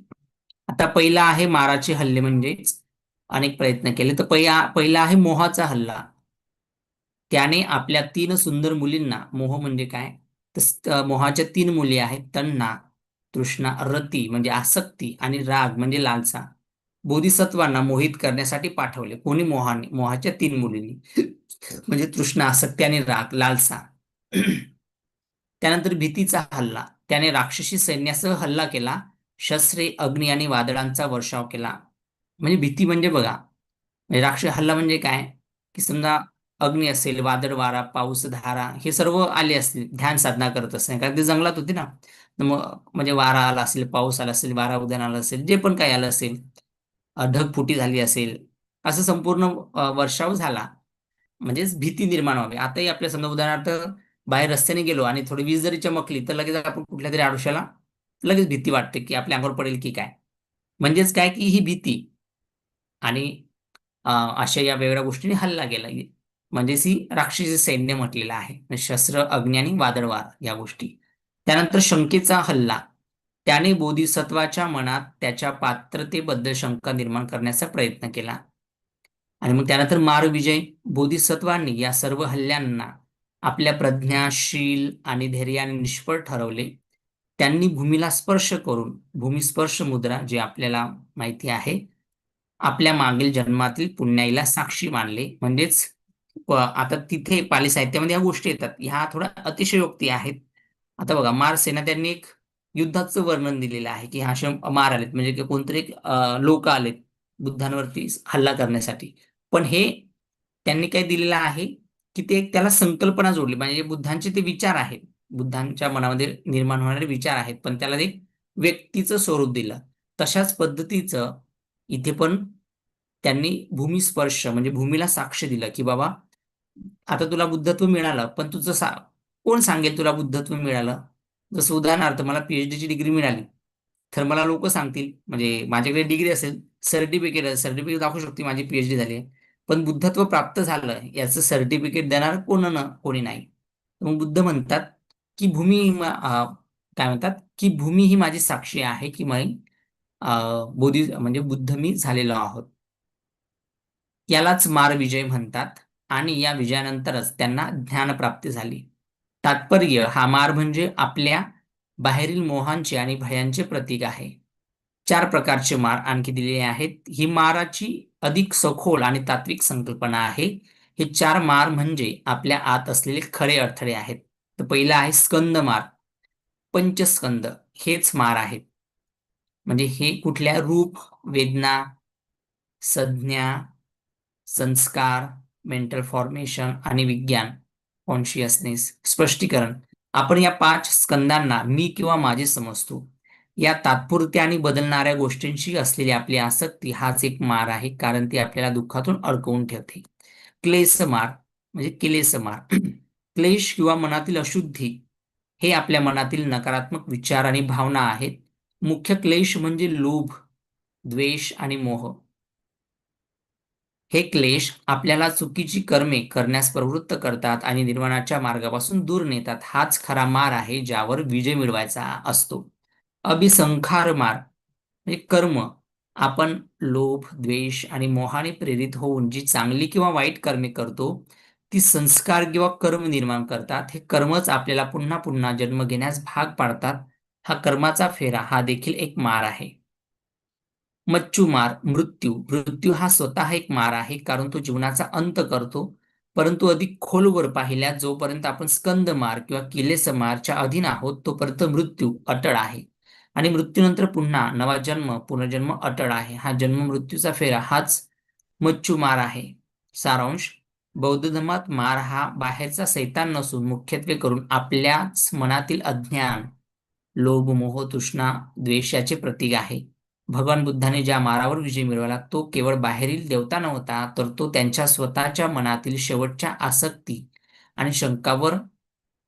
आता पहिला आहे माराचे हल्ले, म्हणजेच अनेक प्रयत्न केले. तर पहिला आहे मोहाचा हल्ला. त्याने आपल्या 3 सुंदर मुलींना, मोह म्हणजे काय, तर मोहाच्या 3 मुली आहेत, तण्णा, तृष्णा, रती म्हणजे आसक्ती, आणि राग म्हणजे लालसा, बोधिसत्वांना मोहित करण्यासाठी पाठवले. कोणी? मोहाच्या 3 मुलींनी म्हणजे तृष्णा, आसक्ती आणि राग, लालसा. त्यानंतर भीतीचा हल्ला. त्याने राक्षसी सैन्यासह हल्ला केला. शस्त्रे, अग्नी आणि वादळांचा वर्षाव केला. म्हणजे भीती म्हणजे बघा, म्हणजे राक्षस हल्ला म्हणजे काय, की समजा अग्नी असेल, वादळ, वारा, पाऊस, धारा हे सर्व आले असतील, ध्यान साधना करत असतील, कारण ते जंगलात होते ना. तर मग म्हणजे वारा आला असेल, पाऊस आला असेल, वारा उद्यान आलं असेल, जे पण काही आलं असेल, ढगफुटी झाली असेल, असं संपूर्ण वर्षाव झाला, म्हणजेच भीती निर्माण व्हावी. आताही आपल्या समजा उदाहरणार्थ बाहेर रस्त्याने गेलो आणि थोडी वीज जरी चमकली तर लगेच आपण कुठल्या तरी आडोशाला लगेच भीती वाटते की आपल्या अंगावर पडेल की काय. म्हणजेच काय, की ही भीती आणि अशा या वेगळ्या गोष्टीने हल्ला केला, म्हणजेच ही राक्षसी सैन्य म्हटलेलं आहे. शस्त्र, अग्नी आणि वादळवार या गोष्टी. त्यानंतर शंकेचा हल्ला. त्याने बोधिसत्वाच्या मनात त्याच्या पात्रतेबद्दल शंका निर्माण करण्याचा प्रयत्न केला. आणि मग त्यानंतर मारविजय. बोधिसत्वांनी या सर्व हल्ल्यांना आपल्या प्रज्ञाशील आणि धैर्याने निष्फळ ठरवले. त्यांनी भूमीला स्पर्श करून, भूमिस्पर्श मुद्रा जे आपल्याला माहिती आहे, आपल्या मागील जन्मातील पुण्याईला साक्षी मानले. म्हणजेच आता तिथे पाली साहित्यामध्ये ह्या गोष्टी येतात, ह्या थोड्या अतिशयोक्ती आहेत. आता बघा, मार सेना त्यांनी एक युद्धाचं वर्णन दिलेलं आहे की हा असे मार आलेत, म्हणजे की कोणतरी लोक आलेत बुद्धांवरती हल्ला करण्यासाठी. पण हे त्यांनी काय दिलेलं आहे, की ते एक त्याला संकल्पना जोडली, म्हणजे बुद्धांचे ते विचार आहेत, बुद्धांच्या मनामध्ये निर्माण होणारे विचार आहेत, पण त्याला एक व्यक्तीचं स्वरूप दिलं. तशाच पद्धतीचं इथे पण त्यांनी भूमिस्पर्श म्हणजे भूमीला साक्ष दिलं की बाबा आता तुला बुद्धत्व मिळालं, पण कोण सांगेल तुला बुद्धत्व मिळालं? जसं उदाहरणार्थ मला PhD ची डिग्री मिळाली, तर मला लोक सांगतील, म्हणजे माझ्याकडे डिग्री असेल, सर्टिफिकेट दाखवू शकते माझी PhD झाली आहे, पण बुद्धत्व प्राप्त झालं याचं सर्टिफिकेट देणार कोणी नाही. मग बुद्ध म्हणतात की काय म्हणतात की भूमी ही माझी साक्षी आहे की मी बोधी म्हणजे बुद्ध मी झालेलो आहोत. यालाच मार विजय म्हणतात आणि या विजयानंतरच त्यांना ज्ञानप्राप्ती झाली. तात्पर्य, हा मार म्हणजे आपल्या बाहेरील मोहांचे आणि भयांचे प्रतीक आहे. 4 प्रकारचे मार आणखी दिलेले आहेत. ही माराची अधिक सखोल आणि तात्विक संकल्पना आहे. हे 4 मार म्हणजे आपल्या आत असलेले खरे अडथळे आहेत. तर पहिला आहे स्कंद मार. पंचस्कंद हेच मार आहेत. म्हणजे हे कुठल्या रूप, वेदना, संज्ञा, संस्कार, मेंटल फॉर्मेशन आणि विज्ञान, कॉन्शियसनेस. स्पष्टीकरण, आपण या 5 स्कंदांना मी किंवा माझे समजतो. या तात्पुरत्या आणि बदलणाऱ्या गोष्टींशी असलेली आपली आसक्ती हाच एक मार आहे, कारण ती आपल्याला दुःखातून अडकवून ठेवते. क्लेशमार म्हणजे किलेसमार. क्लेश किंवा मनातील अशुद्धी हे आपल्या मनातील नकारात्मक विचार आणि भावना आहेत. मुख्य क्लेश म्हणजे लोभ, द्वेष आणि मोह. हे क्लेश आपल्याला चुकीची कर्मे करण्यास प्रवृत्त करतात आणि निर्वाणाच्या मार्गापासून दूर नेतात. हाच खरा मार आहे ज्यावर विजय मिळवायचा असतो. अभिसंखार मार म्हणजे कर्म. आपण लोभ, द्वेष आणि मोहाने प्रेरित होऊन जी चांगली किंवा वाईट कर्मे करतो ती संस्कार किंवा कर्म निर्माण करतात. हे कर्मच आपल्याला पुन्हा पुन्हा जन्म घेण्यास भाग पाडतात. हा कर्माचा फेरा हा देखील एक मार आहे. मृत्यूमार, मृत्यू हा स्वतः एक मार आहे, कारण तो जीवनाचा अंत करतो. परंतु अधिक खोलवर पाहिल्यास जोपर्यंत आपण स्कंदमार किंवा किलेसमारच्या अधीन आहोत तोपर्यंत मृत्यू अटळ आहे आणि मृत्यूनंतर पुन्हा नवा जन्म, पुनर्जन्म अटळ आहे. हा जन्म मृत्यूचा फेरा हाच मृत्यूमार आहे. सारांश, बौद्ध धर्मात मार हा बाहेरचा सैतान नसून मुख्यत्वे करून आपल्याच मनातील अज्ञान, लोभ, मोह, तृष्णा, द्वेष याचे प्रतीक आहे. भगवान बुद्धाने ज्या मारावर विजय मिळवला तो केवळ बाहेरील देवता नव्हता, तर तो त्यांच्या स्वतःच्या मनातील शेवटच्या आसक्ती आणि शंकावर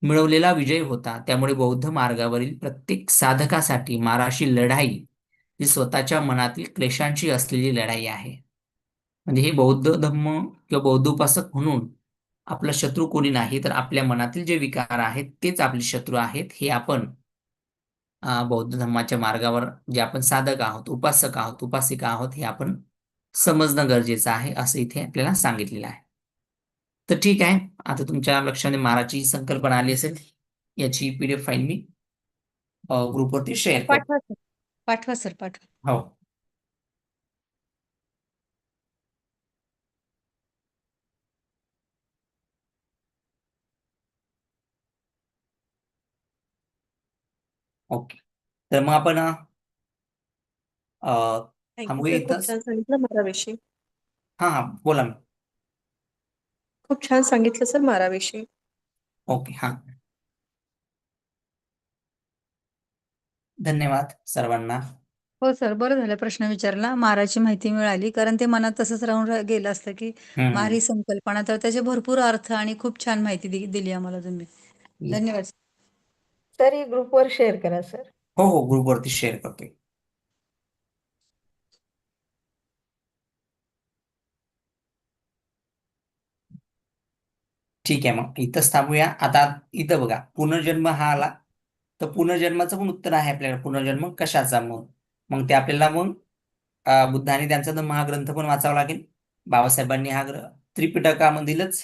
मिळवलेला विजय होता. त्यामुळे बौद्ध मार्गावरील प्रत्येक साधकासाठी माराशी लढाई ही स्वतःच्या मनातील क्लेशांशी असलेली लढाई आहे. म्हणजे हे बौद्ध धम्म किंवा बौद्ध उपासक म्हणून आपला शत्रू कोणी नाही, तर आपल्या मनातील जे विकार आहेत तेच आपले शत्रू आहेत. हे आपण बौद्ध धर्माच्या मार्गावर जे आपण साधक आहोत, उपासक आहोत, उपासिका आहोत, हे आपण समजणं गरजेचं आहे, असं इथे आपल्याला सांगितलेलं आहे. तर ठीक आहे, आता तुमच्या लक्षाने माराची संकल्पना आली असेल. याची PDF फाईल मी ग्रुपवरती शेअर करतो. पाठवा सर, पाठवा सर, पाठवा. हो. ओके, तर मग आपण थांबूया खूप इथंच. छान सांगितलं माराविषयी. हा, बोला ना. खूप छान सांगितलं सर माराविषयी. ओके, हा, धन्यवाद सर्वांना. हो सर, बरं झालं प्रश्न विचारला. माराची माहिती मिळाली, कारण ते मनात तसंच राहून गेलं असतं की मार ही संकल्पना. तर त्याचे भरपूर अर्थ आणि खूप छान माहिती दिली आम्हाला तुम्ही. धन्यवाद. सर ही ग्रुपवर शेअर करा सर. हो, ग्रुपवरती शेअर करतोय. ठीक आहे, मग इथंच थांबूया. आता इथं बघा, पुनर्जन्म हा आला, तर पुनर्जन्माचं पण उत्तर आहे आपल्याला. पुनर्जन्म कशाचा? मग ते आपल्याला बुद्धाने त्यांचा धम्म हा ग्रंथ पण वाचावा लागेल. बाबासाहेबांनी हा त्रिपिटकामधीलच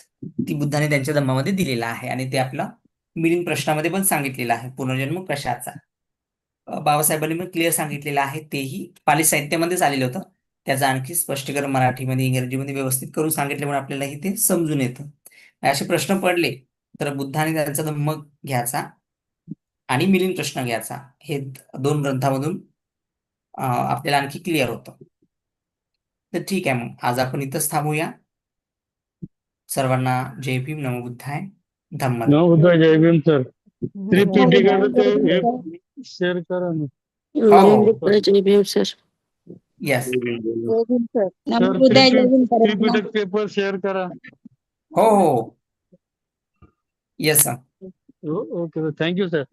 ती बुद्धाने त्यांच्या धम्मामध्ये दिलेला आहे आणि ते आपला मिलिंद प्रश्नामध्ये पण सांगितलेलं आहे, पुनर्जन्म कशाचा. बाबासाहेबांनी पण क्लिअर सांगितलेलं आहे. तेही पाली साहित्यामध्येच आलेलं होतं. त्याचं आणखी स्पष्टीकरण मराठीमध्ये, इंग्रजीमध्ये व्यवस्थित करून सांगितल्यामुळे आपल्यालाही ते समजून येतं. असे प्रश्न पडले तर बुद्धाने त्यांचा धम्म घ्यायचा आणि मिलिंद प्रश्न घ्यायचा. हे 2 ग्रंथामधून आपल्याला आणखी क्लिअर होतं. तर ठीक आहे, मग आज आपण इथंच थांबूया. सर्वांना जय भीम, नमो बुद्धाय, धम्म. जय भीम सर. त्रिपिटिकेचं ते शेअर करा ना. हो. जय भीम सर. येस. जय भीम सर. सर उद्या जय भीम करा. त्रिपिटक पेपर शेअर करा. हो हो yes sir. Okay thank you sir.